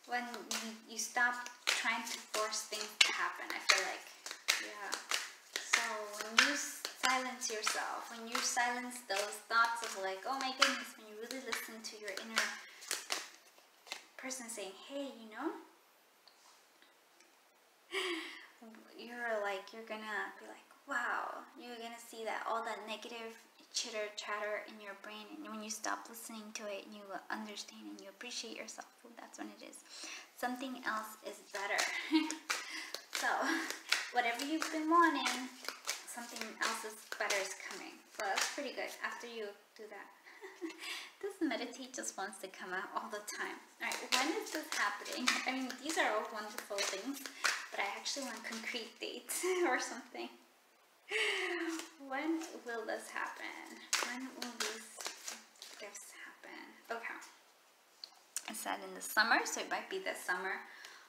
When you stop trying to force things to happen, I feel like. Yeah. So when you silence yourself, when you silence those thoughts of like, oh my goodness, when you really listen to your inner person saying, hey, you know, you're gonna be like, wow, you're gonna see that all that negative chitter chatter in your brain, and when you stop listening to it and you understand and you appreciate yourself, that's when it is. Something else is better. So whatever you've been wanting, something else is better is coming. So that's pretty good after you do that. This meditate just wants to come out all the time. Alright, when is this happening? I mean, these are all wonderful things, but I actually want concrete dates or something. When will this happen? When will these gifts happen? Okay. I said in the summer, so it might be this summer.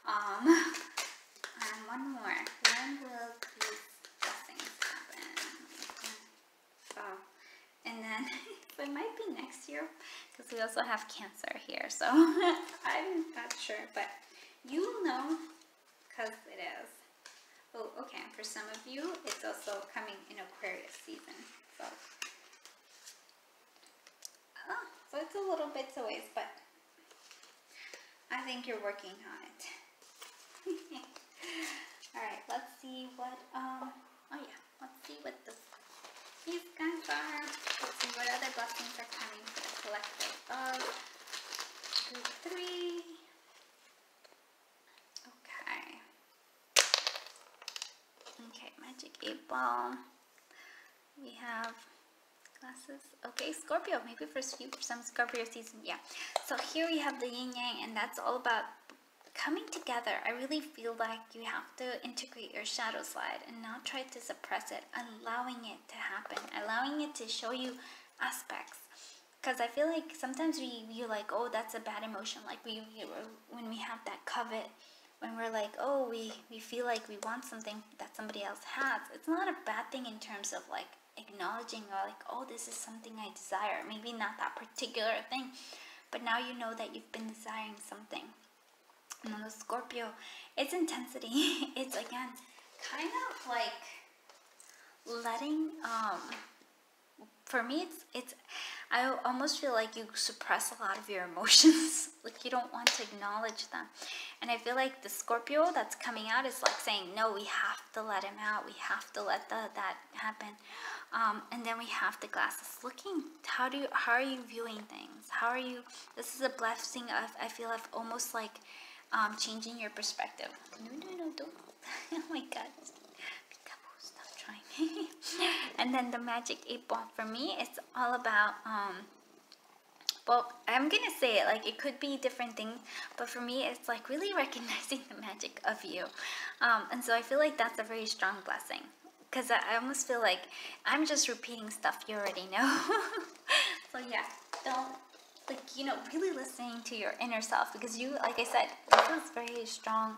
And one more. When will these blessings happen? Oh, and then it might be next year because we also have Cancer here, so I'm not sure, but you will know because it is. Oh, okay, and for some of you, it's also coming in Aquarius season, so. So it's a little bit away, but I think you're working on it. Alright, let's see what, oh yeah, let's see what these guys are. Let's see what other blessings are coming for the collective of group 3. Okay, Magic 8 Ball. We have glasses. Okay, Scorpio. Maybe for some Scorpio season. Yeah. So here we have the yin yang, and that's all about coming together. I really feel like you have to integrate your shadow side and not try to suppress it, allowing it to happen, allowing it to show you aspects. Because I feel like sometimes you're like, oh, that's a bad emotion. Like when we have that covet, when we're like, oh, we feel like we want something that somebody else has. It's not a bad thing in terms of like acknowledging or like, oh, this is something I desire. Maybe not that particular thing, but now you know that you've been desiring something. And on the Scorpio, it's intensity. It's again kind of like letting for me it's I almost feel like you suppress a lot of your emotions. Like you don't want to acknowledge them. And I feel like the Scorpio that's coming out is like saying, no, we have to let him out. We have to let that happen. And then we have the glasses. Looking, how are you viewing things? How are you, this is a blessing of, I feel like almost like changing your perspective. No, don't. Oh my God. Stop trying. And then the Magic 8 Ball for me, it's all about, well, I'm gonna say it, like it could be different things, but for me, it's like really recognizing the magic of you. And so I feel like that's a very strong blessing. Because I almost feel like I'm just repeating stuff you already know. So yeah, don't, like, you know, really listening to your inner self, because you, like I said, this is very strong,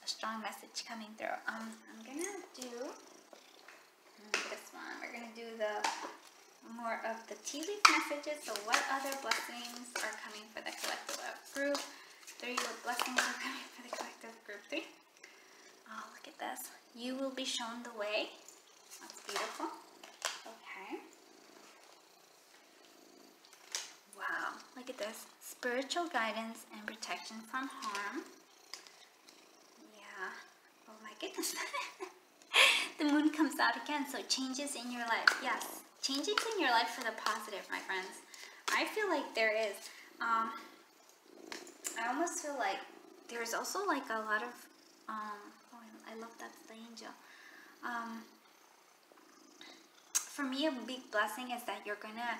a strong message coming through. I'm gonna do this one. We're gonna do the more of the tea leaf messages. So what other blessings are coming for the collective of group 3? What blessings are coming for the collective group 3? Oh, look at this. You will be shown the way. That's beautiful. Okay. Wow, look at this. Spiritual guidance and protection from harm. Yeah. Oh my goodness. The moon comes out again. So changes in your life. Yes. Changes in your life for the positive, my friends. I feel like there is. I almost feel like there's also like a lot of, oh, I love that's the angel. For me, a big blessing is that you're gonna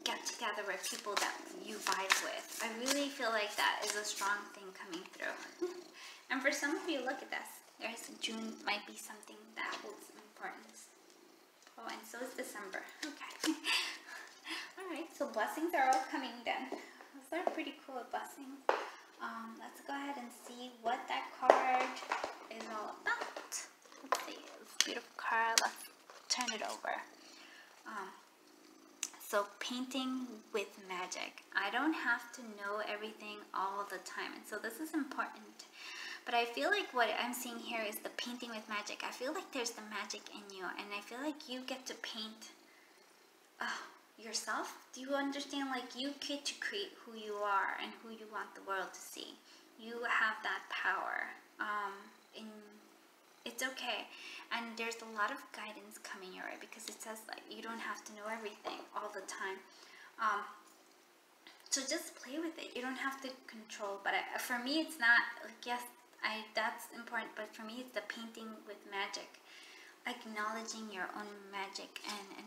get together with people that you vibe with. I really feel like that is a strong thing coming through. And for some of you, look at this. There's June might be something that holds importance. Oh, and so is December. Okay. Alright, so blessings are all coming then. Those are pretty cool blessings. Let's go ahead and see what that card is all about. Let's see. card. Let's turn it over. So painting with magic. I don't have to know everything all the time, and so this is important. But I feel like what I'm seeing here is the painting with magic. I feel like there's the magic in you, and I feel like you get to paint yourself. Do you understand? Like, you get to create who you are and who you want the world to see. You have that power. It's okay. And there's a lot of guidance coming your way, because it says that you don't have to know everything all the time. So just play with it. You don't have to control. But for me, it's not like, yes, that's important. But for me, it's the painting with magic, acknowledging your own magic and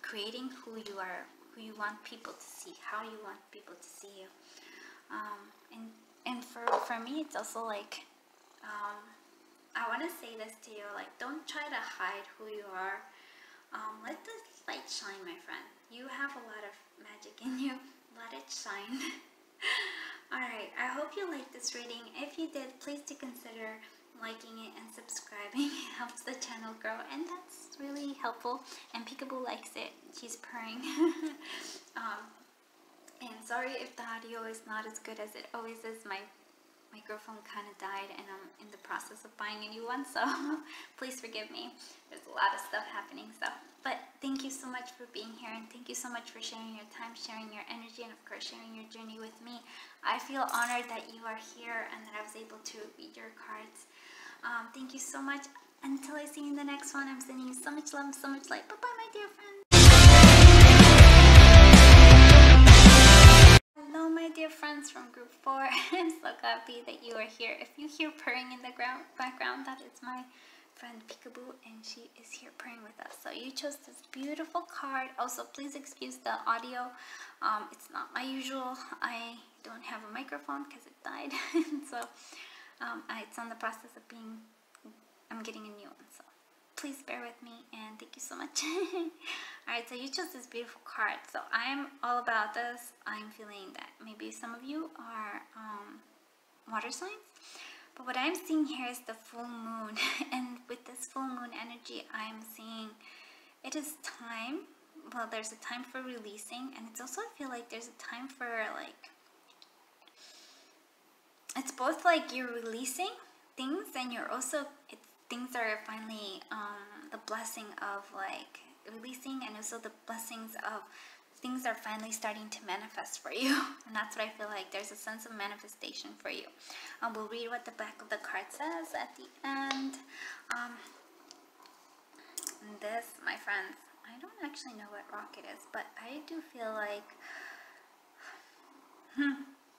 creating who you are, who you want people to see, how you want people to see you. And for me, it's also like, I want to say this to you, like, don't try to hide who you are. Let the light shine, my friend. You have a lot of magic in you. Let it shine. Alright, I hope you liked this reading. If you did, please do consider liking it and subscribing. It helps the channel grow, and that's really helpful. And Peekaboo likes it. She's purring. And sorry if the audio is not as good as it always is. My microphone kind of died, and I'm in the process of buying a new one, so please forgive me. There's a lot of stuff happening, but thank you so much for being here, and thank you so much for sharing your time, sharing your energy, and of course sharing your journey with me. I feel honored that you are here and that I was able to read your cards. Thank you so much. Until I see you in the next one, I'm sending you so much love, so much light. Bye bye, my dear friends. Hello, my dear friends from group 4. I'm so happy that you are here. If you hear purring in the background, that is my friend Peekaboo, and she is here praying with us. So you chose this beautiful card. Also, please excuse the audio. It's not my usual. I don't have a microphone because it died. So it's on the process of I'm getting a new one. So please bear with me, and thank you so much. Alright, so you chose this beautiful card. So I'm all about this. I'm feeling that maybe some of you are water signs. But what I'm seeing here is the full moon. And with this full moon energy, I'm seeing it is time. Well, there's a time for releasing. And it's also, I feel like there's a time for, like, it's both like you're releasing things, and you're also, things are finally, the blessing of, like, releasing, and also the blessings of things are finally starting to manifest for you. And that's what I feel like. There's a sense of manifestation for you. We'll read what the back of the card says at the end. This, my friends, I don't actually know what rock it is, but I do feel like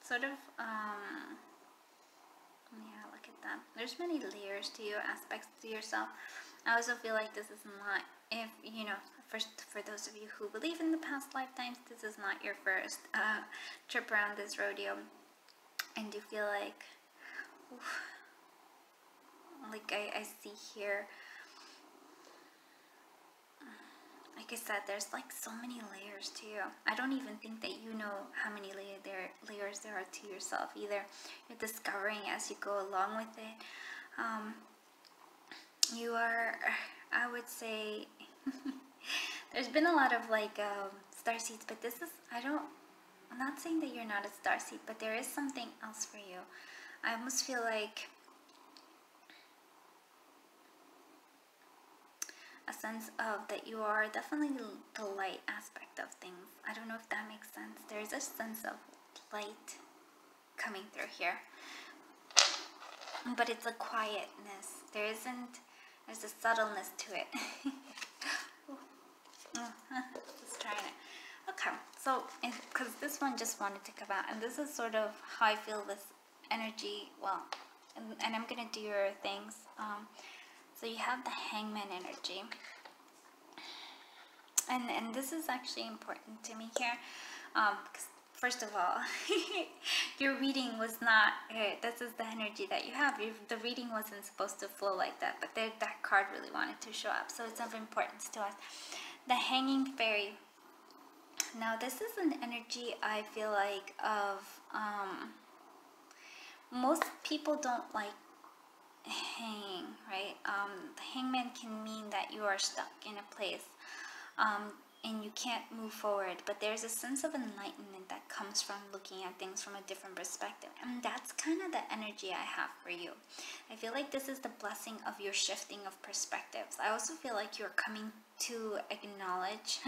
sort of yeah, look at that. There's many layers to you, aspects to yourself. I also feel like this is not, if you know, first, for those of you who believe in the past lifetimes, this is not your first trip around this rodeo. And you feel like, oof, like I see here, like I said, there's like so many layers to you. I don't even think that you know how many layers there are to yourself either. You're discovering as you go along with it. You are, I would say, there's been a lot of like starseeds, but this is, I'm not saying that you're not a starseed, but there is something else for you. I almost feel like a sense of that you are definitely the light aspect of things. I don't know if that makes sense. There's a sense of light coming through here, but it's a quietness. There's a subtleness to it. Just trying it. Okay, so because this one just wanted to come out, and this is sort of how I feel this energy. Well, and I'm gonna do your things. So you have the Hangman energy, and this is actually important to me here, because first of all, your reading was not, this is the energy that you have. The reading wasn't supposed to flow like that, but that card really wanted to show up, so it's of importance to us. The Hanging Fairy. Now this is an energy I feel like of, most people don't like hang, right? The hangman can mean that you are stuck in a place and you can't move forward, but there's a sense of enlightenment that comes from looking at things from a different perspective, and that's kind of the energy I have for you. I feel like this is the blessing of your shifting of perspectives. I also feel like you're coming to acknowledge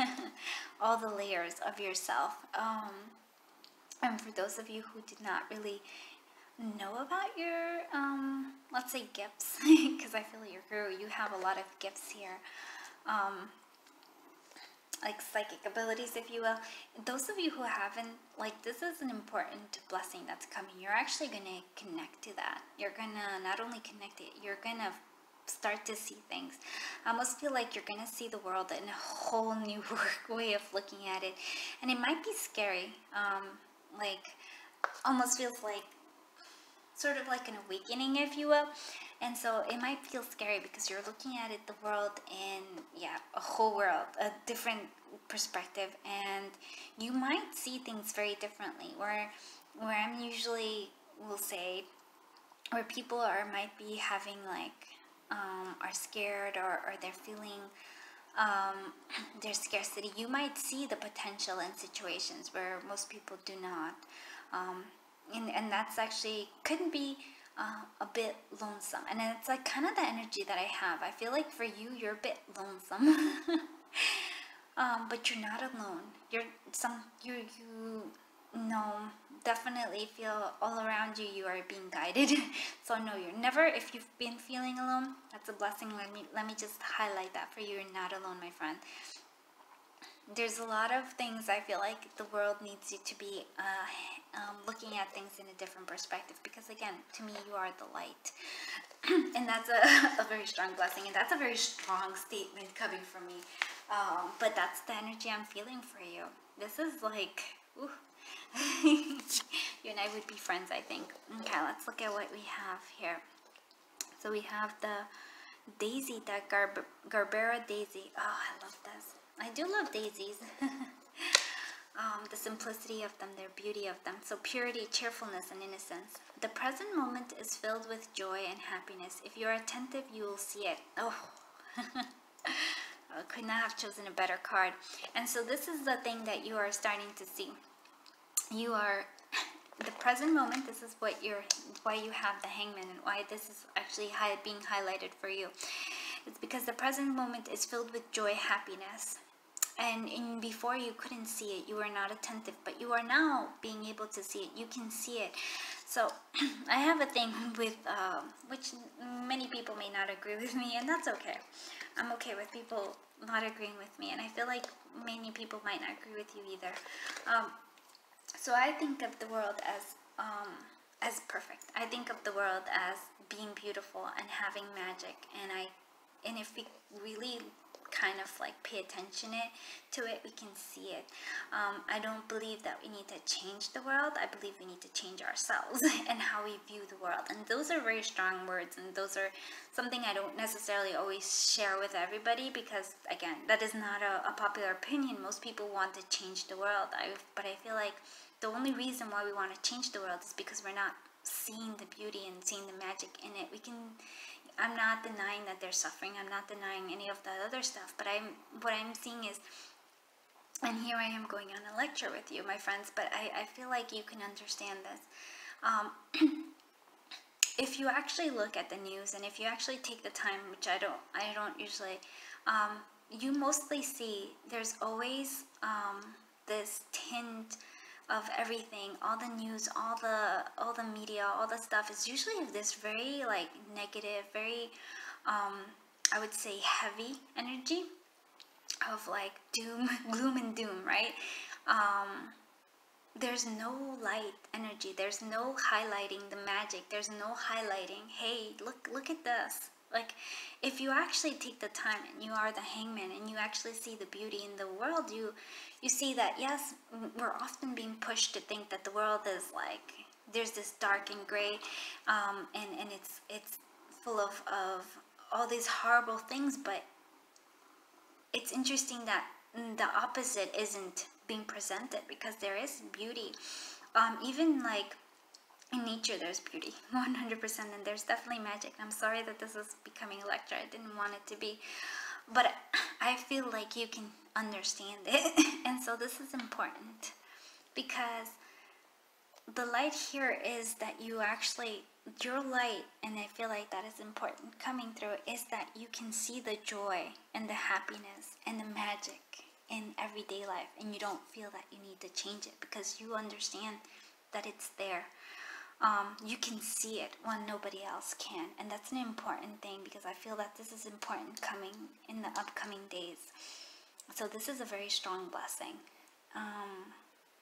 all the layers of yourself, and for those of you who did not really know about your let's say gifts, because I feel like you have a lot of gifts here, like psychic abilities, if you will. Those of you who haven't, like, this is an important blessing that's coming. You're actually going to connect to that. You're going to not only connect it, you're going to start to see things. I almost feel like you're going to see the world in a whole new way of looking at it, and it might be scary. Like, almost feels like sort of like an awakening, if you will. And so it might feel scary because you're looking at it, the world in, a whole world, a different perspective, and you might see things very differently. Where I'm usually will say, where people might be having like, are scared, or they're feeling their scarcity, you might see the potential in situations where most people do not. And that's actually couldn't be a bit lonesome, and it's like kind of the energy that I have. I feel like for you, you're a bit lonesome, but you're not alone. You know, definitely feel all around you. You are being guided. So no, you're never. If you've been feeling alone, that's a blessing. Let me just highlight that for you. You're not alone, my friend. There's a lot of things I feel like the world needs you to be looking at things in a different perspective, because again, to me, you are the light. And that's a very strong blessing, and that's a very strong statement coming from me. But that's the energy I'm feeling for you. This is like, ooh. You and I would be friends, I think. Okay, let's look at what we have here. So we have the daisy, that Garbera daisy. Oh, I love this. I do love daisies. The simplicity of them, their beauty of them. So purity, cheerfulness, and innocence. The present moment is filled with joy and happiness. If you are attentive, you will see it. Oh, I could not have chosen a better card. And so this is the thing that you are starting to see. You are the present moment. This is why you have the hangman, and why this is actually being highlighted for you. It's because the present moment is filled with joy, happiness. And before you couldn't see it, you were not attentive, but you are now being able to see it. You can see it. So I have a thing with, which many people may not agree with me, and that's okay. I'm okay with people not agreeing with me, and I feel like many people might not agree with you either. So I think of the world as perfect. I think of the world as being beautiful and having magic, and if we really kind of like pay attention to it, we can see it. I don't believe that we need to change the world. I believe we need to change ourselves and how we view the world. And those are very strong words, and those are something I don't necessarily always share with everybody, because again, that is not a popular opinion. Most people want to change the world, but I feel like the only reason why we want to change the world is because we're not seeing the beauty and seeing the magic in it. I'm not denying that they're suffering. I'm not denying any of that other stuff. But what I'm seeing is, and here I am going on a lecture with you, my friends, but I feel like you can understand this. If you actually look at the news, and if you actually take the time, which I don't usually, you mostly see there's always this tint of everything. All the news, all the media, all the stuff is usually this very like negative, very I would say heavy energy of like gloom and doom, right? There's no light energy. There's no highlighting the magic. There's no highlighting, hey, look at this. Like, if you actually take the time and you are the hangman and you actually see the beauty in the world, you see that, yes, we're often being pushed to think that the world is like, there's this dark and gray, and it's full of all these horrible things, but it's interesting that the opposite isn't being presented, because there is beauty. Even like in nature there's beauty, 100%, and there's definitely magic. I'm sorry that this is becoming a lecture. I didn't want it to be, but I feel like you can understand it. And so this is important, because the light here is that you actually, your light, and I feel like that is important coming through, is that you can see the joy and the happiness and the magic in everyday life, and you don't feel that you need to change it because you understand that it's there. You can see it when nobody else can, and that's an important thing, because I feel that this is important coming in the upcoming days. So this is a very strong blessing.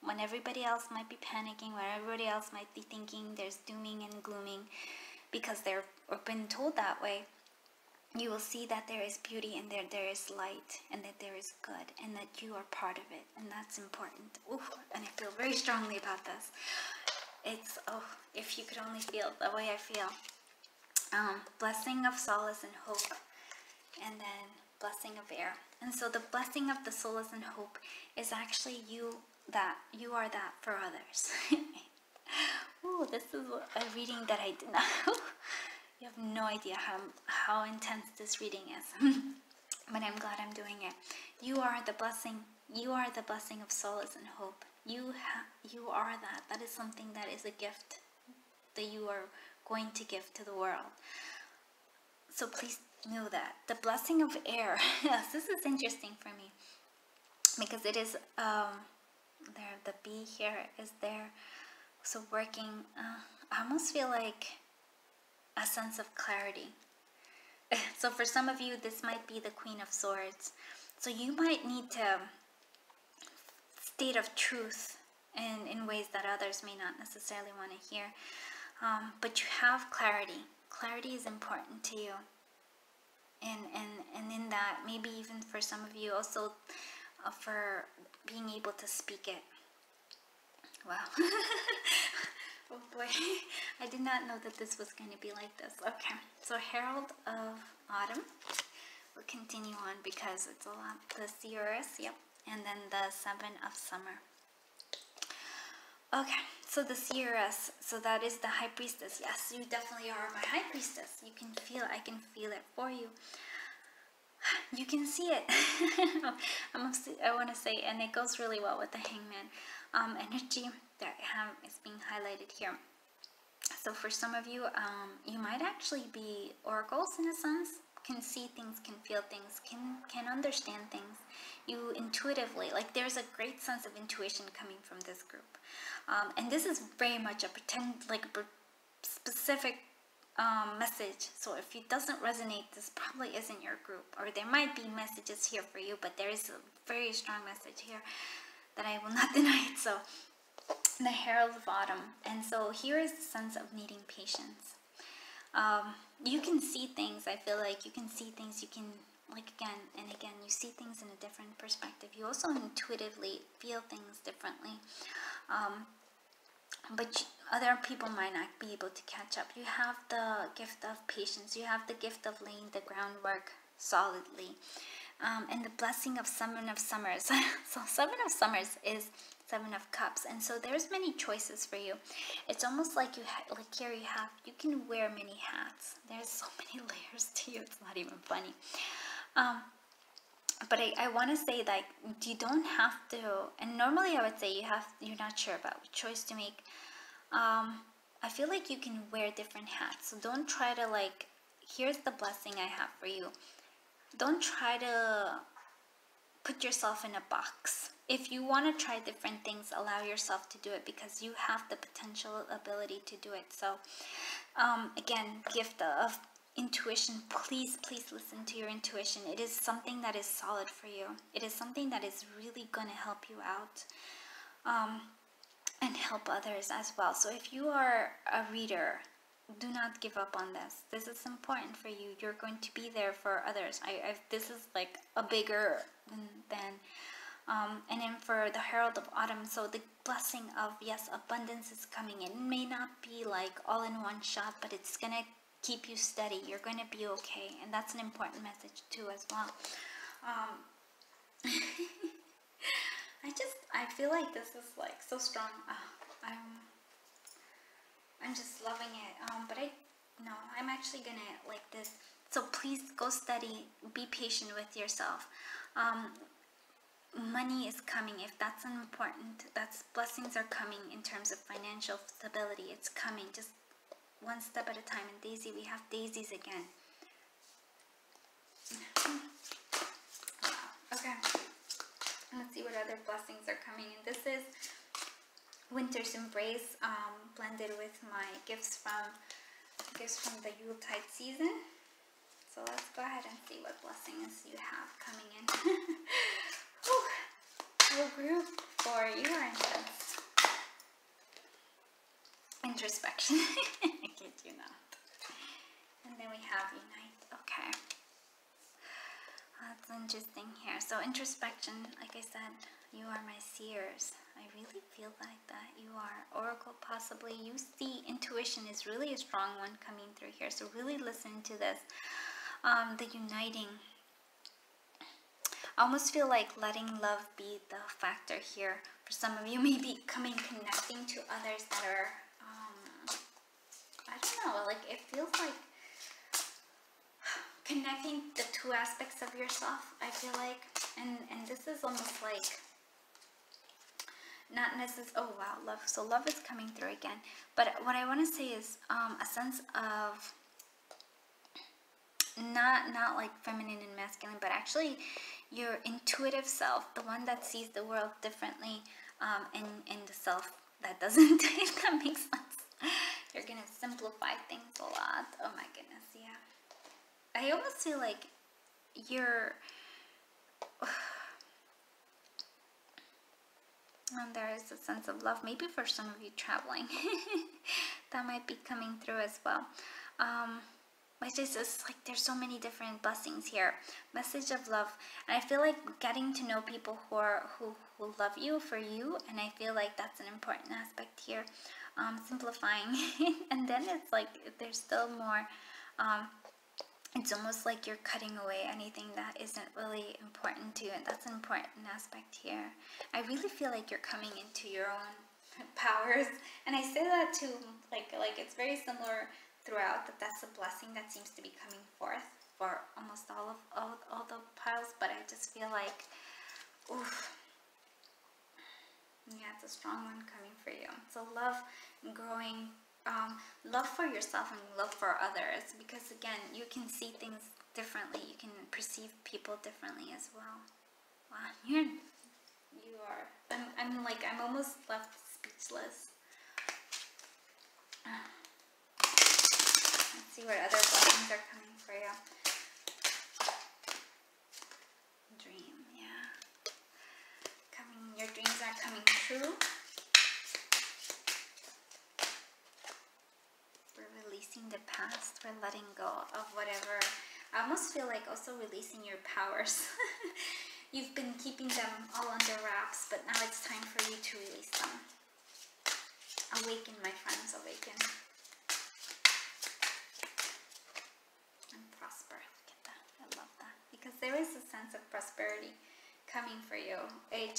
When everybody else might be panicking, when everybody else might be thinking there's dooming and glooming because they're been told that way, you will see that there is beauty and there is light, and that there is good, and that you are part of it, and that's important. Ooh, and I feel very strongly about this. It's, oh, if you could only feel the way I feel. Blessing of solace and hope, and then blessing of air. And so the blessing of the solace and hope is actually you are that for others. Ooh, this is a reading that I did not. You have no idea how intense this reading is. But I'm glad I'm doing it. You are the blessing. You are the blessing of solace and hope. You are that. That is something that is a gift that you are going to give to the world. So please know that. The blessing of air. Yes, this is interesting for me, because it is there. The bee here is there. So working. I almost feel like a sense of clarity. So for some of you, this might be the Queen of Swords. So you might need to state of truth in ways that others may not necessarily want to hear. But you have clarity. Clarity is important to you. And in that, maybe even for some of you also, for being able to speak it. Wow. Oh boy, I did not know that this was going to be like this. Okay, so Herald of Autumn. We'll continue on because it's a lot. The Seeress, yep. And then the Seven of Summer. Okay, so the Seeress, so that is the High Priestess. Yes, you definitely are my High Priestess. You can feel it. I can feel it for you. You can see it. I want to say, and it goes really well with the Hangman energy that is being highlighted here. So for some of you, you might actually be oracles in a sense. Can see things, can feel things, can understand things. You intuitively, like there's a great sense of intuition coming from this group. And this is very much a specific message. So if it doesn't resonate, this probably isn't your group. Or there might be messages here for you, but there is a very strong message here that I will not deny it. So the Herald of Autumn. And so here is the sense of needing patience. You can see things. I feel like you can see things. You can, like, again and again, you see things in a different perspective. You also intuitively feel things differently. But other people might not be able to catch up. You have the gift of patience. You have the gift of laying the groundwork solidly. And the blessing of Seven of Summers. So Seven of Summers is Seven of Cups, and so there's many choices for you. It's almost like here you can wear many hats. There's so many layers to you. It's not even funny. But I want to say that you don't have to. And normally I would say you're not sure about what choice to make. I feel like you can wear different hats. So don't try to here's the blessing I have for you. Don't try to put yourself in a box. If you want to try different things, allow yourself to do it, because you have the potential ability to do it. So again, gift of intuition. Please listen to your intuition. It is something that is solid for you. It is something that is really going to help you out and help others as well. So if you are a reader, do not give up on this. This is important for you. You're going to be there for others. This is like a bigger than and then for the Herald of Autumn, so the blessing of, yes, abundance is coming in. It may not be like all in one shot, but it's going to keep you steady. You're going to be okay, and that's an important message too as well. I feel like this is like so strong. I'm just loving it. But I'm actually gonna like this. So please go steady, be patient with yourself. Money is coming. If that's important, that's blessings are coming in terms of financial stability. It's coming just one step at a time. And Daisy, we have daisies again. Wow. Okay. Let's see what other blessings are coming in. This is Winter's Embrace, blended with my gifts from the Yuletide season. So let's go ahead and see what blessings you have coming in. Whole group for you are intense. Introspection. I kid you not. And then we have Unite. Okay. That's interesting here. So introspection, like I said, you are my seers. I really feel like that. You are oracle, possibly. You see, intuition is really a strong one coming through here. So really listen to this. The uniting. I almost feel like letting love be the factor here. For some of you, maybe connecting to others that are, I don't know, like it feels like connecting the two aspects of yourself, I feel like. And this is almost like, not necessarily, oh wow, love. So love is coming through again. But what I want to say is a sense of not like feminine and masculine, but actually your intuitive self, the one that sees the world differently, and the self that doesn't, if that makes sense. You're gonna simplify things a lot. Oh my goodness, yeah. I almost feel like you're and there is a sense of love, maybe for some of you traveling. That might be coming through as well. But it's just like there's so many different blessings here. Message of love. And I feel like getting to know people who love you for you, and I feel like that's an important aspect here. Simplifying. And then it's like there's still more. It's almost like you're cutting away anything that isn't really important to you, and that's an important aspect here. I really feel like you're coming into your own powers, and I say that too, like it's very similar throughout, that's a blessing that seems to be coming forth for almost all the piles, but I just feel like, oof, yeah, it's a strong one coming for you. So love, growing, love for yourself and love for others, because again, you can see things differently, you can perceive people differently as well. Wow, I'm almost left speechless. Let's see what other blessings are coming for you. Dream, yeah. Your dreams are coming true. We're releasing the past. We're letting go of whatever. I almost feel like also releasing your powers. You've been keeping them all under wraps, but now it's time for you to release them. Awaken, my friends, awaken. And prosper. Look at that. I love that. Because there is a sense of prosperity coming for you. It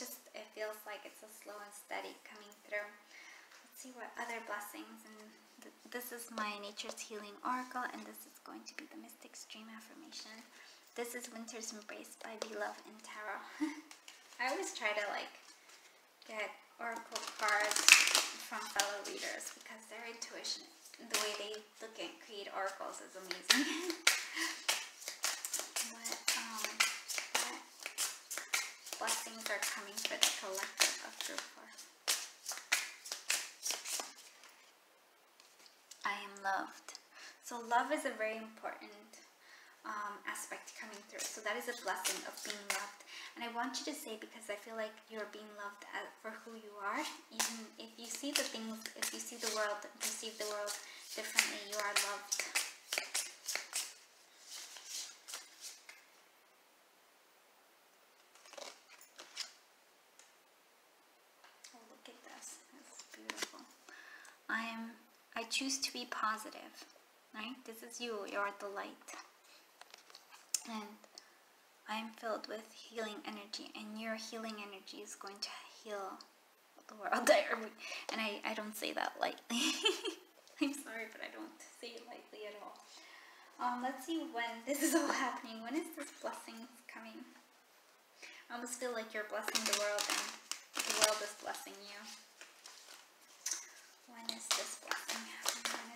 feels like it's a slow and steady coming through. Let's see what other blessings. And this is my Nature's Healing Oracle, and this is going to be the Mystic's Dream Affirmation. This is Winter's Embrace by Love in Tarot. I always try to get oracle cards from fellow readers because their intuition, the way they look and create oracles, is amazing. What blessings are coming for the collective of group 4? I am loved. So love is a very important aspect coming through. So that is a blessing of being loved. And I want you to say, because I feel like you're being loved for who you are, even if you see the things, if you see the world, perceive the world differently, you are loved. Oh, look at this. It's beautiful. I choose to be positive, right? This is you. You're the light. And I'm filled with healing energy, and your healing energy is going to heal the world. And I don't say that lightly. I'm sorry, but I don't say it lightly at all. Let's see when this is all happening. When is this blessing coming? I almost feel like you're blessing the world and the world is blessing you. When is this blessing happening? When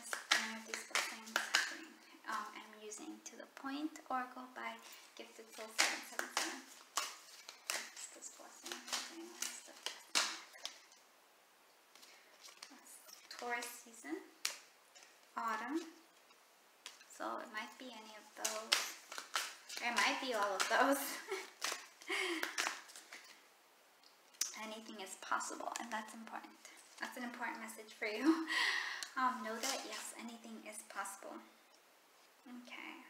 are these blessings happening? I'm using To the Point Oracle by Gifted Soul 777. What's this blessing happening? When is the blessing happening? Taurus season, autumn. So it might be any of those. Or it might be all of those. Anything is possible, and that's important. That's an important message for you. Know that, yes, anything is possible. Okay.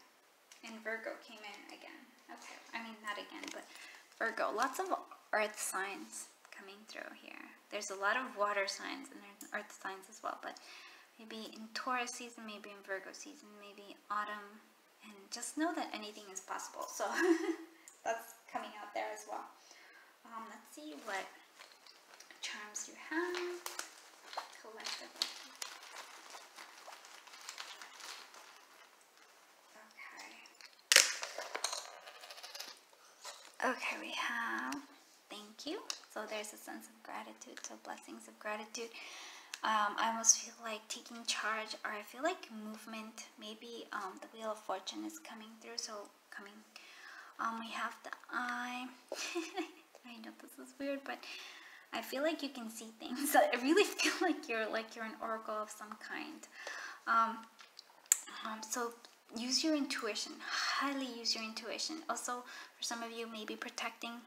And Virgo came in again. Okay. I mean, not again, but Virgo. Lots of earth signs coming through here. There's a lot of water signs and there's earth signs as well, but maybe in Taurus season, maybe in Virgo season, maybe autumn. And just know that anything is possible. So that's coming out there as well. Let's see what charms you have collectively. Okay, we have thank you. So there's a sense of gratitude, so blessings of gratitude. I almost feel like taking charge, or I feel like movement. Maybe the Wheel of Fortune is coming through, so coming. We have the Eye. I know this is weird, but I feel like you can see things. I really feel like you're an oracle of some kind. So use your intuition. Highly use your intuition. Also, for some of you, maybe protecting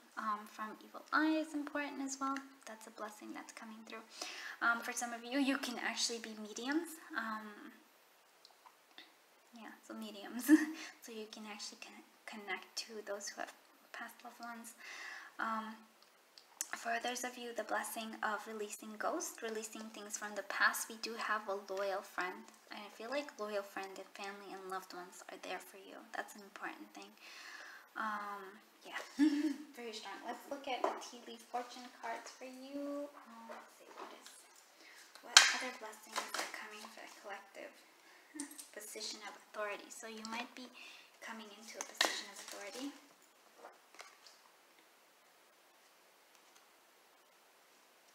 from evil eye is important as well. That's a blessing that's coming through. For some of you, you can actually be mediums. Yeah, so mediums. So you can actually connect to those who have past loved ones. For others of you, the blessing of releasing ghosts, releasing things from the past. We do have a loyal friend. I feel like loyal friend and family and loved ones are there for you. That's an important thing. Yeah, very strong. Let's look at the tea leaf fortune cards for you. Let's see, what other blessings are coming for the collective? Position of authority. So you might be coming into a position of authority.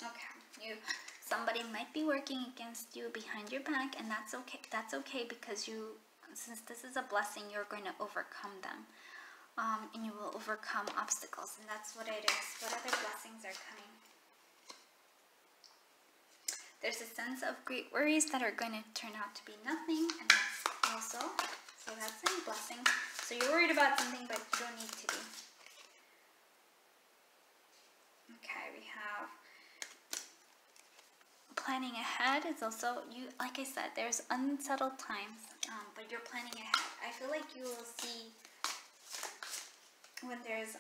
Okay, somebody might be working against you behind your back, and that's okay. That's okay, because since this is a blessing, you're going to overcome them, and you will overcome obstacles, and that's what it is. What other blessings are coming? There's a sense of great worries that are going to turn out to be nothing, and that's also, so that's a blessing. So you're worried about something, but you don't need to be. Okay, we have planning ahead is also, like I said, there's unsettled times, but you're planning ahead. I feel like you will see when there's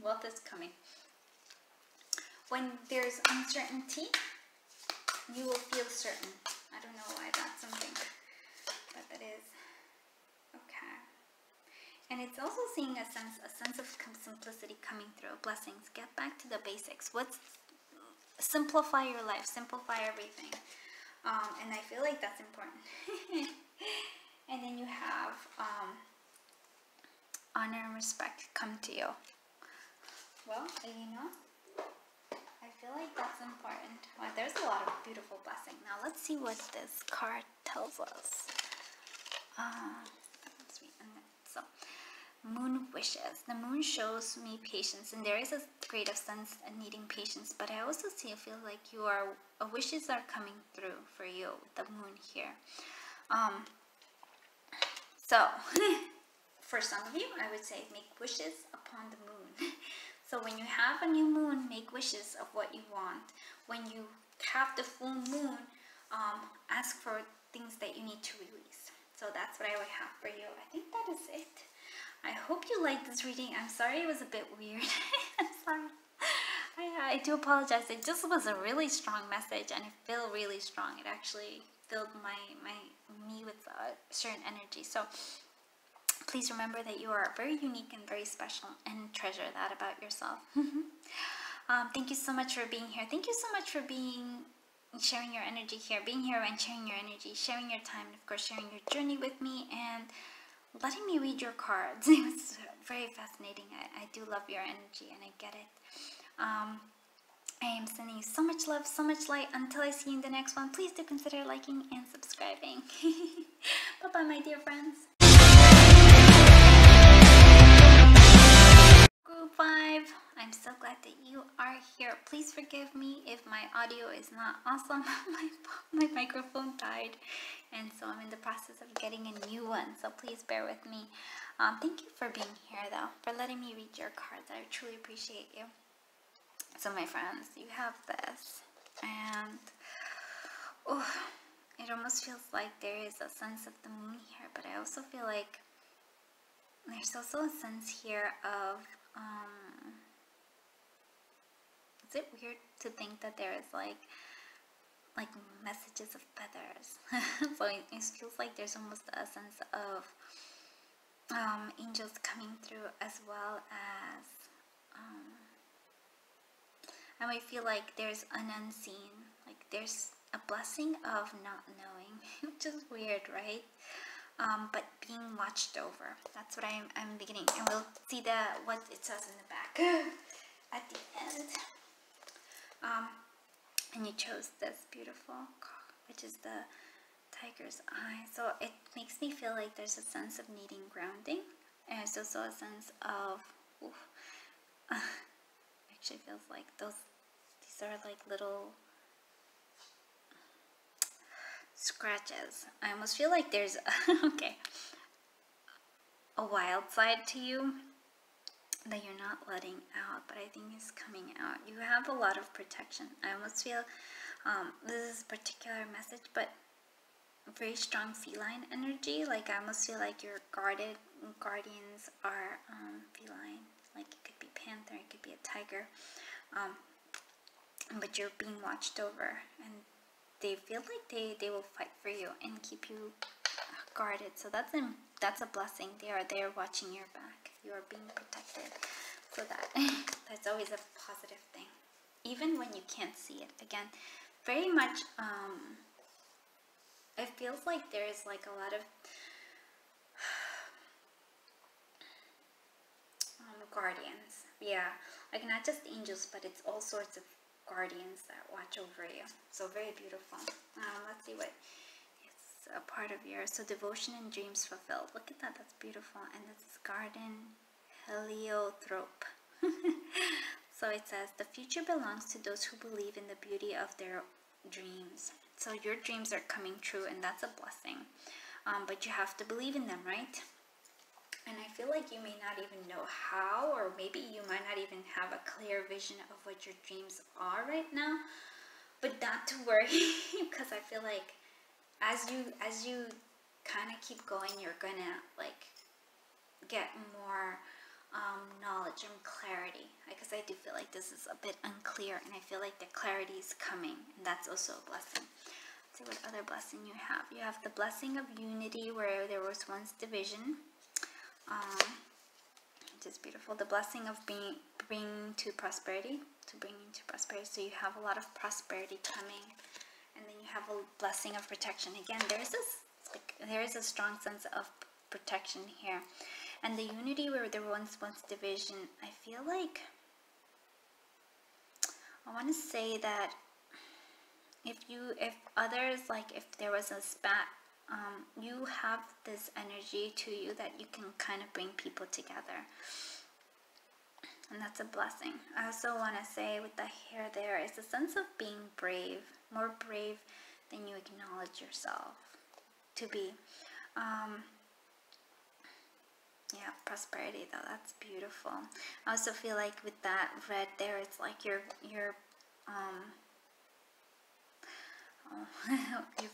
wealth is coming. When there's uncertainty, you will feel certain. I don't know why that's something, but that is okay. And it's also seeing a sense of simplicity coming through. Blessings. Get back to the basics. Simplify your life, simplify everything, and I feel like that's important. And then you have honor and respect come to you. Well, I feel like that's important. Well, there's a lot of beautiful blessing. Now let's see what this card tells us. Let's read it. So, moon wishes. The moon shows me patience, and there is a great sense of needing patience, but I also feel like wishes are coming through for you, the moon here. So for some of you, I would say make wishes upon the moon. So when you have a new moon, make wishes of what you want. When you have the full moon, ask for things that you need to release. So that's what I would have for you. I think that is it. I hope you liked this reading. I'm sorry it was a bit weird. I'm sorry. I do apologize. It just was a really strong message, and it felt really strong. It actually filled me with a certain energy. So please remember that you are very unique and very special, and treasure that about yourself. Thank you so much for being here. Thank you so much for being, sharing your energy here, being here and sharing your energy, sharing your time, and of course sharing your journey with me, and letting me read your cards. It was very fascinating. I do love your energy, and I get it. I am sending you so much love, so much light. Until I see you in the next one, please do consider liking and subscribing. Bye-bye, my dear friends. Group 5, I'm so glad that you are here. Please forgive me if my audio is not awesome. My microphone died, and so I'm in the process of getting a new one, so please bear with me. Thank you for being here, though, for letting me read your cards. I truly appreciate you. So my friends, you have this, and it almost feels like there is a sense of the moon here, but I also feel like there's also a sense here of is it weird to think that there is like messages of feathers? So it feels like there's almost a sense of angels coming through, as well as I might feel like there's an unseen, like there's a blessing of not knowing, which is weird, right? But being watched over. That's what I'm beginning, and we'll see what it says in the back at the end. And you chose this beautiful card, which is the tiger's eye. So it makes me feel like there's a sense of needing grounding, and it's also a sense of actually feels like these are like little scratches. I almost feel like there's okay, a wild side to you that you're not letting out, but I think is coming out. You have a lot of protection. I almost feel this is a particular message, but very strong feline energy. Like I almost feel like your guardians are feline. Like it could be panther, it could be a tiger, but you're being watched over, and they feel like they will fight for you and keep you guarded. So that's a blessing. They are there watching your back. You are being protected. So that's always a positive thing, even when you can't see it. Again, very much it feels like there is like a lot of guardians. Yeah, like not just angels, but it's all sorts of guardians that watch over you. So very beautiful. Let's see what is a part of yours. So devotion and dreams fulfilled. Look at that. That's beautiful. And this is garden heliotrope. So it says the future belongs to those who believe in the beauty of their dreams. So your dreams are coming true, and that's a blessing. But you have to believe in them, right? And I feel like you may not even know how, or maybe you might not even have a clear vision of what your dreams are right now. But not to worry, because I feel like as you kind of keep going, you're gonna like get more knowledge and clarity. Because I do feel like this is a bit unclear, and I feel like the clarity is coming, and that's also a blessing. Let's see what other blessing you have. You have the blessing of unity, where there was once division. Which is beautiful. The blessing of bringing to prosperity, so you have a lot of prosperity coming, and then you have a blessing of protection. Again, there is a strong sense of protection here, and the unity where there was once division. I feel like I want to say that if others, like if there was a spat. You have this energy to you that you can kind of bring people together, and that's a blessing. I also want to say with the hair there is a sense of being brave, more brave than you acknowledge yourself to be. Yeah, prosperity though, that's beautiful. I also feel like with that red there, it's like your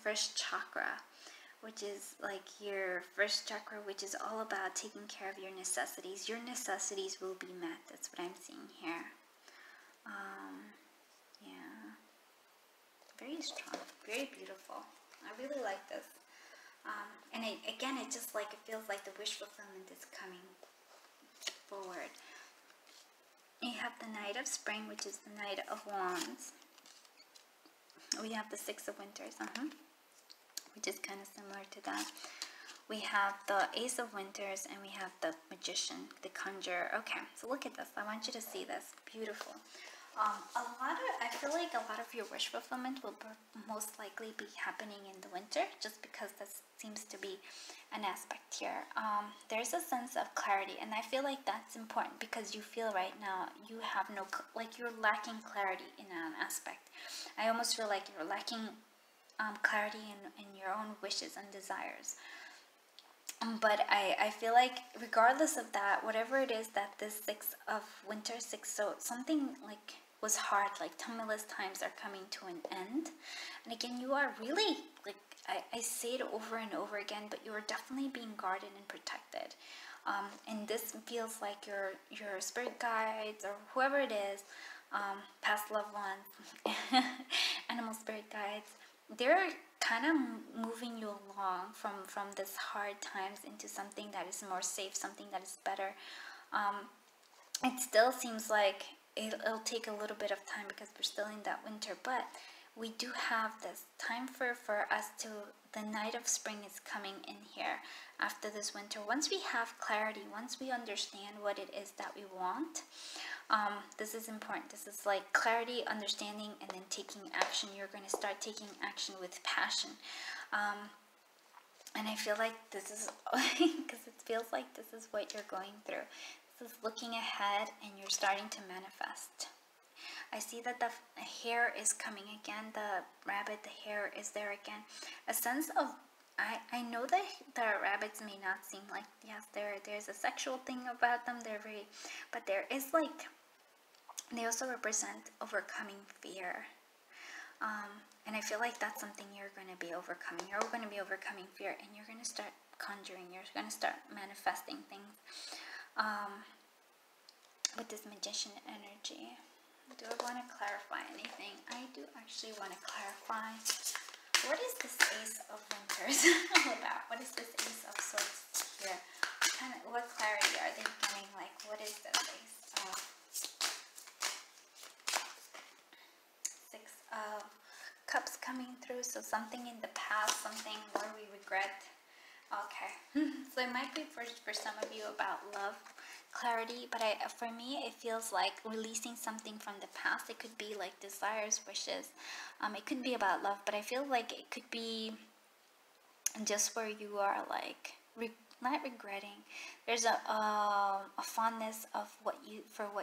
first chakra, which is like your first chakra, which is all about taking care of your necessities. Your necessities will be met. That's what I'm seeing here. Yeah, very strong, very beautiful. I really like this. And again, it just like, it feels like the wish fulfillment is coming forward. You have the Knight of Spring, which is the Knight of Wands. We have the Six of Winters, which is kind of similar to that. We have the Ace of Winters, and we have the Magician, the Conjurer. Okay, so look at this. I want you to see this. Beautiful. I feel like a lot of your wish fulfillment will most likely be happening in the winter, just because that seems to be an aspect here. There's a sense of clarity, and I feel like that's important because you feel right now you have no, like you're lacking clarity in an aspect. I almost feel like you're lacking clarity in your own wishes and desires. But I feel like regardless of that, whatever it is that this Six of Winter, so something like was hard, like tumultuous times are coming to an end. And again, you are really, like, I say it over and over again, but you are definitely being guarded and protected. And this feels like your spirit guides or whoever it is, past loved ones, animal spirit guides, they're kind of moving you along from this hard times into something that is more safe, something that is better. It still seems like it'll take a little bit of time because we're still in that winter, but we do have this time for us to, the night of spring is coming in here after this winter. Once we have clarity, once we understand what it is that we want, this is important. This is like clarity, understanding, and then taking action. You're going to start taking action with passion. And I feel like this is, because it feels like this is what you're going through. This is looking ahead and you're starting to manifest. I see that the hare is coming again. The rabbit, the hare is there again. A sense of, I know that the rabbits may not seem like, yes, there's a sexual thing about them. They're very, but there is like, they also represent overcoming fear. And I feel like that's something you're going to be overcoming. You're going to be overcoming fear, and you're going to start conjuring. You're going to start manifesting things. With this Magician energy. Do I want to clarify anything? I do actually want to clarify. What is this Ace of Winters all about? What is this Ace of Swords here? What clarity are they getting? Like, what is this Ace of? Six of Cups coming through. So something in the past, something where we regret. Okay. So it might be for some of you about love, clarity, but for me it feels like releasing something from the past. It could be like desires, wishes. It could be about love, but I feel like it could be just where you are like not regretting. There's a fondness of what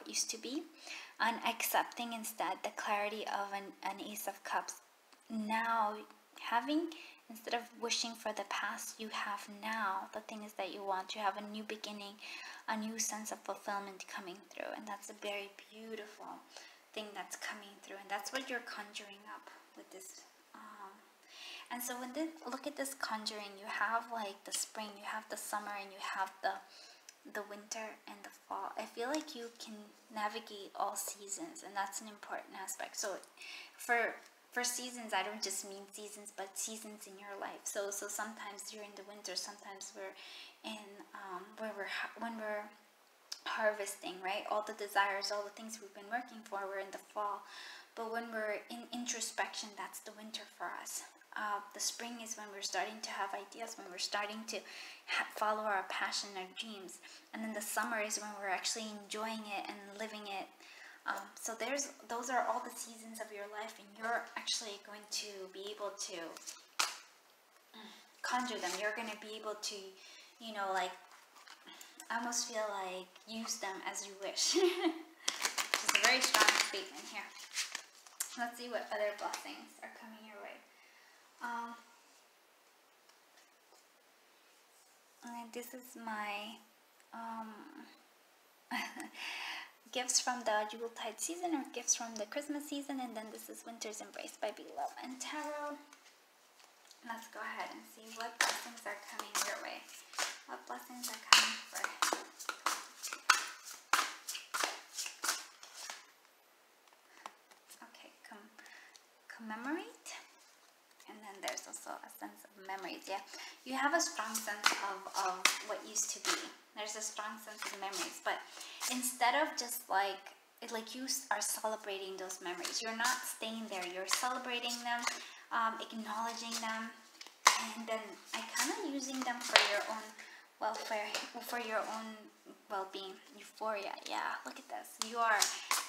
used to be, and accepting instead the clarity of an Ace of Cups. Now having, instead of wishing for the past, you have now the things that you want. You have a new beginning, a new sense of fulfillment coming through, and that's a very beautiful thing that's coming through, and that's what you're conjuring up with this. And so when look at this conjuring, you have like the spring, you have the summer, and you have the winter and the fall. I feel like you can navigate all seasons, and that's an important aspect. So for seasons, I don't just mean seasons, but seasons in your life. So sometimes you're in the winter, sometimes we're in when we're harvesting, right? All the desires, all the things we've been working for, we're in the fall. But when we're in introspection, that's the winter for us. The spring is when we're starting to have ideas, when we're starting to follow our passion, our dreams. And then the summer is when we're actually enjoying it and living it. So those are all the seasons of your life, and you're actually going to be able to conjure them. You're going to be able to, like, I almost feel like use them as you wish. Which is a very strong statement here. Let's see what other blessings are coming your way. And this is my gifts from the Yuletide season, or gifts from the Christmas season, and then this is Winter's Embrace by Beloved and Tarot. Let's go ahead and see what blessings are coming your way. What blessings are coming for you? Okay, commemorate. And then there's also a sense of memories. Yeah, you have a strong sense of what used to be. There's a strong sense of memories, but instead of just like like you are celebrating those memories. You're not staying there. You're celebrating them, acknowledging them, and then I kind of using them for your own welfare, for your own well-being, euphoria. Yeah, look at this. You are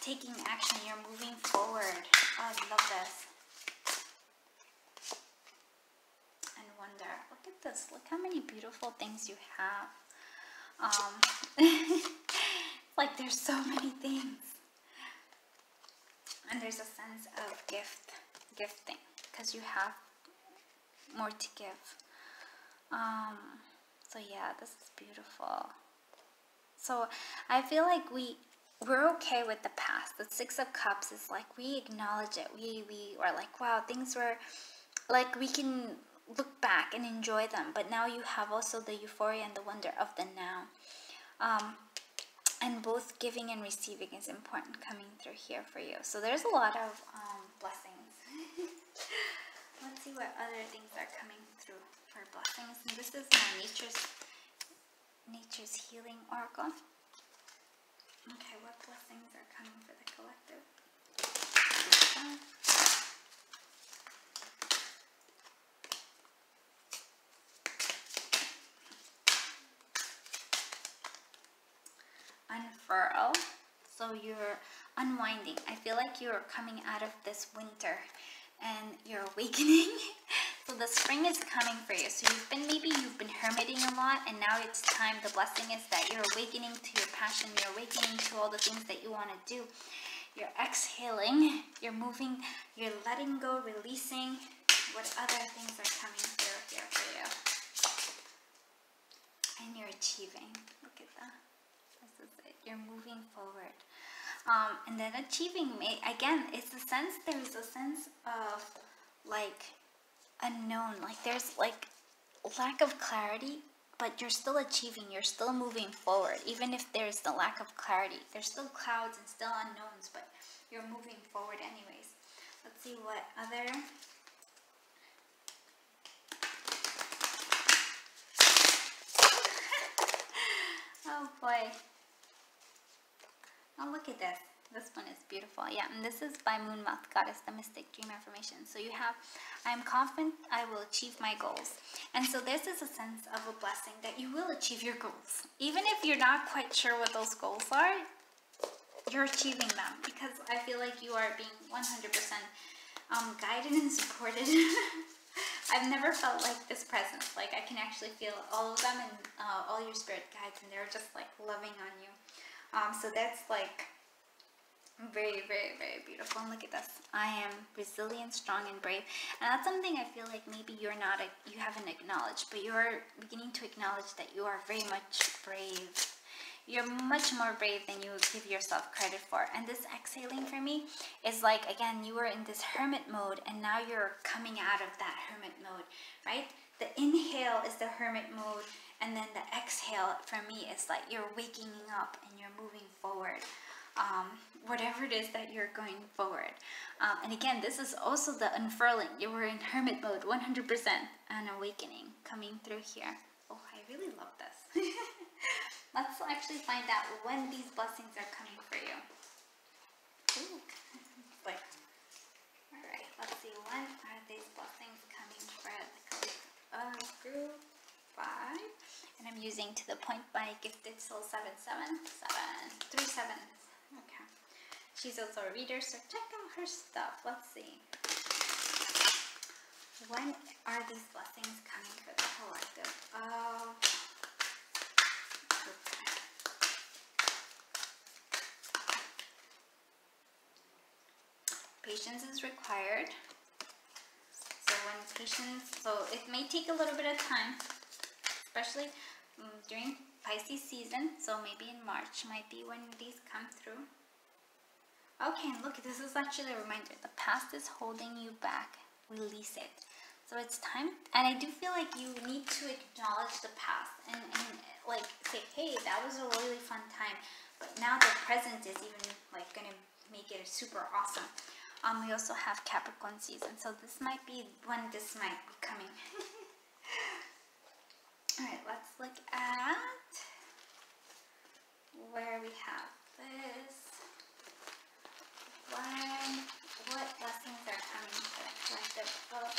taking action. You're moving forward. Oh, I love this. And wonder. Look at this. Look how many beautiful things you have. Like there's so many things. And there's a sense of gifting, because you have more to give. So yeah, this is beautiful. So I feel like we're okay with the past. The Six of Cups is like we acknowledge it. We are like, wow, things were like, we can look back and enjoy them. But now you have also the euphoria and the wonder of the now. And both giving and receiving is important coming through here for you. So there's a lot of blessings. Let's see what other things are coming through for blessings. And this is my nature's healing oracle. Okay, what blessings are coming for the collective? Unfurl. So you're unwinding. I feel like you're coming out of this winter and you're awakening. So the spring is coming for you. So maybe you've been hermiting a lot, and now it's time. The blessing is that you're awakening to your passion. You're awakening to all the things that you want to do. You're exhaling. You're moving. You're letting go, releasing. What other things are coming through here for you? And you're achieving. Look at that. This is it. You're moving forward. And then achieving, again, it's a sense, there's a sense of like unknown, like there's like lack of clarity, but you're still achieving, you're still moving forward. Even if there's the lack of clarity, there's still clouds and still unknowns, but you're moving forward anyways. Let's see what other... Oh boy. Oh, look at this. This one is beautiful. Yeah, and this is by Moonmouth Goddess, the Mystic Dream Affirmation. So you have, I am confident I will achieve my goals. And so this is a sense of a blessing that you will achieve your goals. Even if you're not quite sure what those goals are, you're achieving them, because I feel like you are being 100% guided and supported. I've never felt like this presence. Like I can actually feel all of them and all your spirit guides, and they're just like loving on you. So that's like very, very, very beautiful. And look at this. I am resilient, strong, and brave. And that's something I feel like maybe you haven't acknowledged, but you're beginning to acknowledge that you are very much brave. You're much more brave than you would give yourself credit for. And this exhaling for me is like, again, you were in this hermit mode, and now you're coming out of that hermit mode, right? The inhale is the hermit mode, and then the exhale for me is like you're waking up and you're moving forward. Whatever it is that you're going forward. And again, this is also the unfurling. You were in hermit mode, 100%, and awakening coming through here. Oh, I really love this. Let's actually find out when these blessings are coming for you. Ooh. Like, all right, let's see. When are these blessings coming for the group 5? And I'm using To the Point by Gifted Soul 777. 3 sevens. Okay. She's also a reader, so check out her stuff. Let's see. When are these blessings coming for the collective? Patience is required. So it may take a little bit of time, especially during Pisces season. So maybe in March might be when these come through. Okay, and look, this is actually a reminder. The past is holding you back. Release it. So it's time. And I do feel like you need to acknowledge the past and like say, hey, that was a really fun time. But now the present is even like going to make it super awesome. We also have Capricorn season. So this might be when this might be coming. Alright, let's look at where we have this. What blessings are coming for the collective? Oh.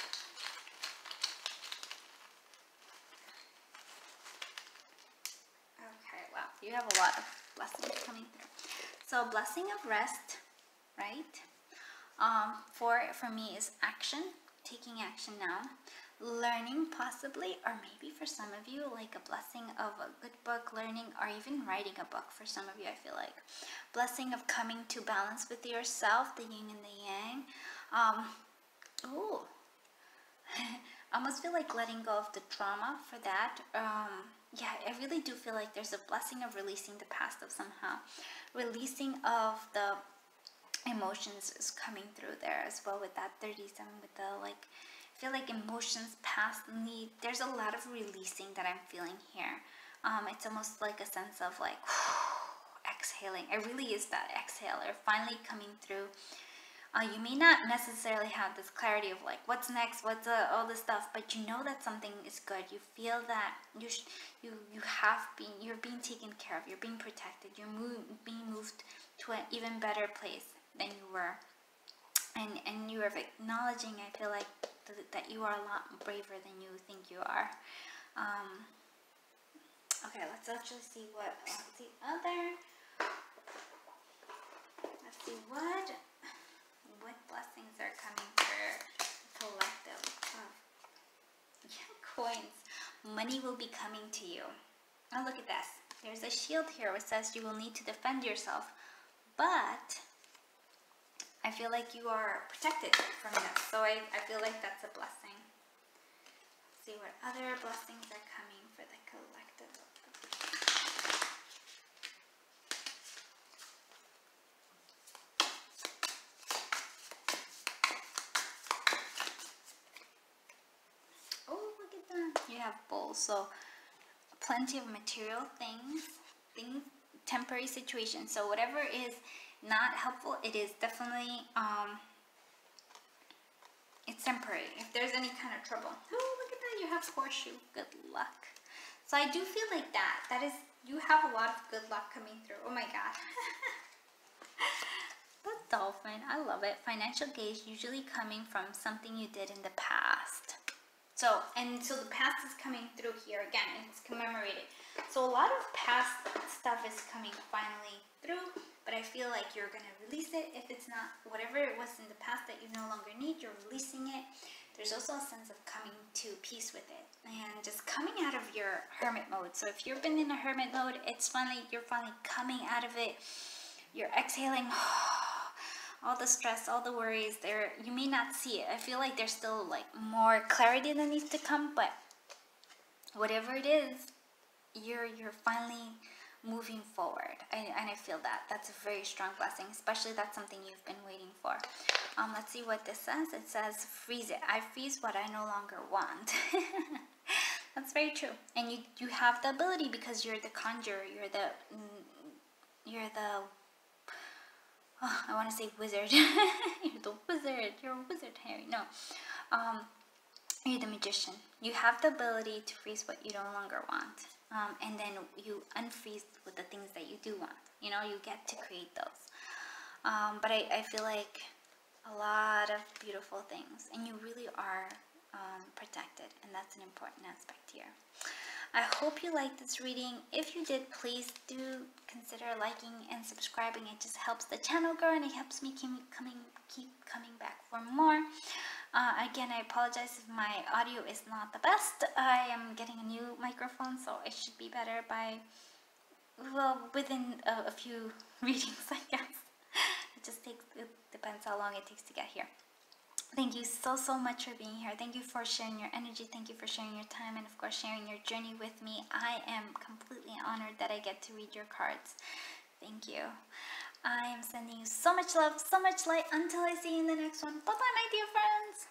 Okay, wow, you have a lot of blessings coming through. So blessing of rest, right? For me is action, taking action now, learning possibly, or maybe for some of you, like a blessing of a good book, learning, or even writing a book for some of you, I feel like. Blessing of coming to balance with yourself, the yin and the yang. Ooh. I almost feel like letting go of the trauma for that. Yeah, I really do feel like there's a blessing of releasing the past of somehow. Releasing of the emotions is coming through there as well with that 37, with the like, I feel like emotions past need, there's a lot of releasing that I'm feeling here. It's almost like a sense of like exhaling. It really is that exhaler finally coming through. You may not necessarily have this clarity of like what's next, what's all this stuff, but you know that something is good. You feel that you're being taken care of, you're being protected, you're being moved to an even better place than you were, and you are acknowledging, I feel like, that you are a lot braver than you think you are. Okay, let's actually see what the other. Let's see what blessings are coming for collective. Yeah, coins. Money will be coming to you. Oh, look at this. There's a shield here which says you will need to defend yourself, but I feel like you are protected from this. So I feel like that's a blessing. Let's see what other blessings are coming for the collective. You have bowls, so plenty of material things, temporary situations. So whatever is not helpful, it is definitely it's temporary. If there's any kind of trouble, oh look at that, you have horseshoe. Good luck. So I do feel like that is, you have a lot of good luck coming through. Oh my god. The dolphin, I love it. Financial gauge, usually coming from something you did in the past. So the past is coming through here again, and it's commemorated. So a lot of past stuff is coming finally through, but I feel like you're going to release it. If it's not, whatever it was in the past that you no longer need, you're releasing it. There's also a sense of coming to peace with it and just coming out of your hermit mode. So if you've been in a hermit mode, you're finally coming out of it. You're exhaling all the stress, all the worries there. You may not see it. I feel like there's still like more clarity that needs to come, but whatever it is, you're finally moving forward, and I feel that that's a very strong blessing, especially that's something you've been waiting for. Let's see what this says. It says freeze it. I freeze what I no longer want. That's very true, and you have the ability because you're the conjurer, you're the I want to say wizard. You're the wizard. You're a wizard, Harry. No. You're the magician. You have the ability to freeze what you no longer want. And then you unfreeze with the things that you do want. You know, you get to create those. But I feel like a lot of beautiful things. And you really are protected. And that's an important aspect here. I hope you liked this reading. If you did, please do consider liking and subscribing. It just helps the channel grow and it helps me keep coming back for more. Again, I apologize if my audio is not the best. I am getting a new microphone, so it should be better by, well, within a few readings, I guess. It depends how long it takes to get here. Thank you so much for being here. Thank you for sharing your energy. Thank you for sharing your time and of course sharing your journey with me. I am completely honored that I get to read your cards. Thank you. I am sending you so much love, so much light until I see you in the next one. Bye bye, my dear friends.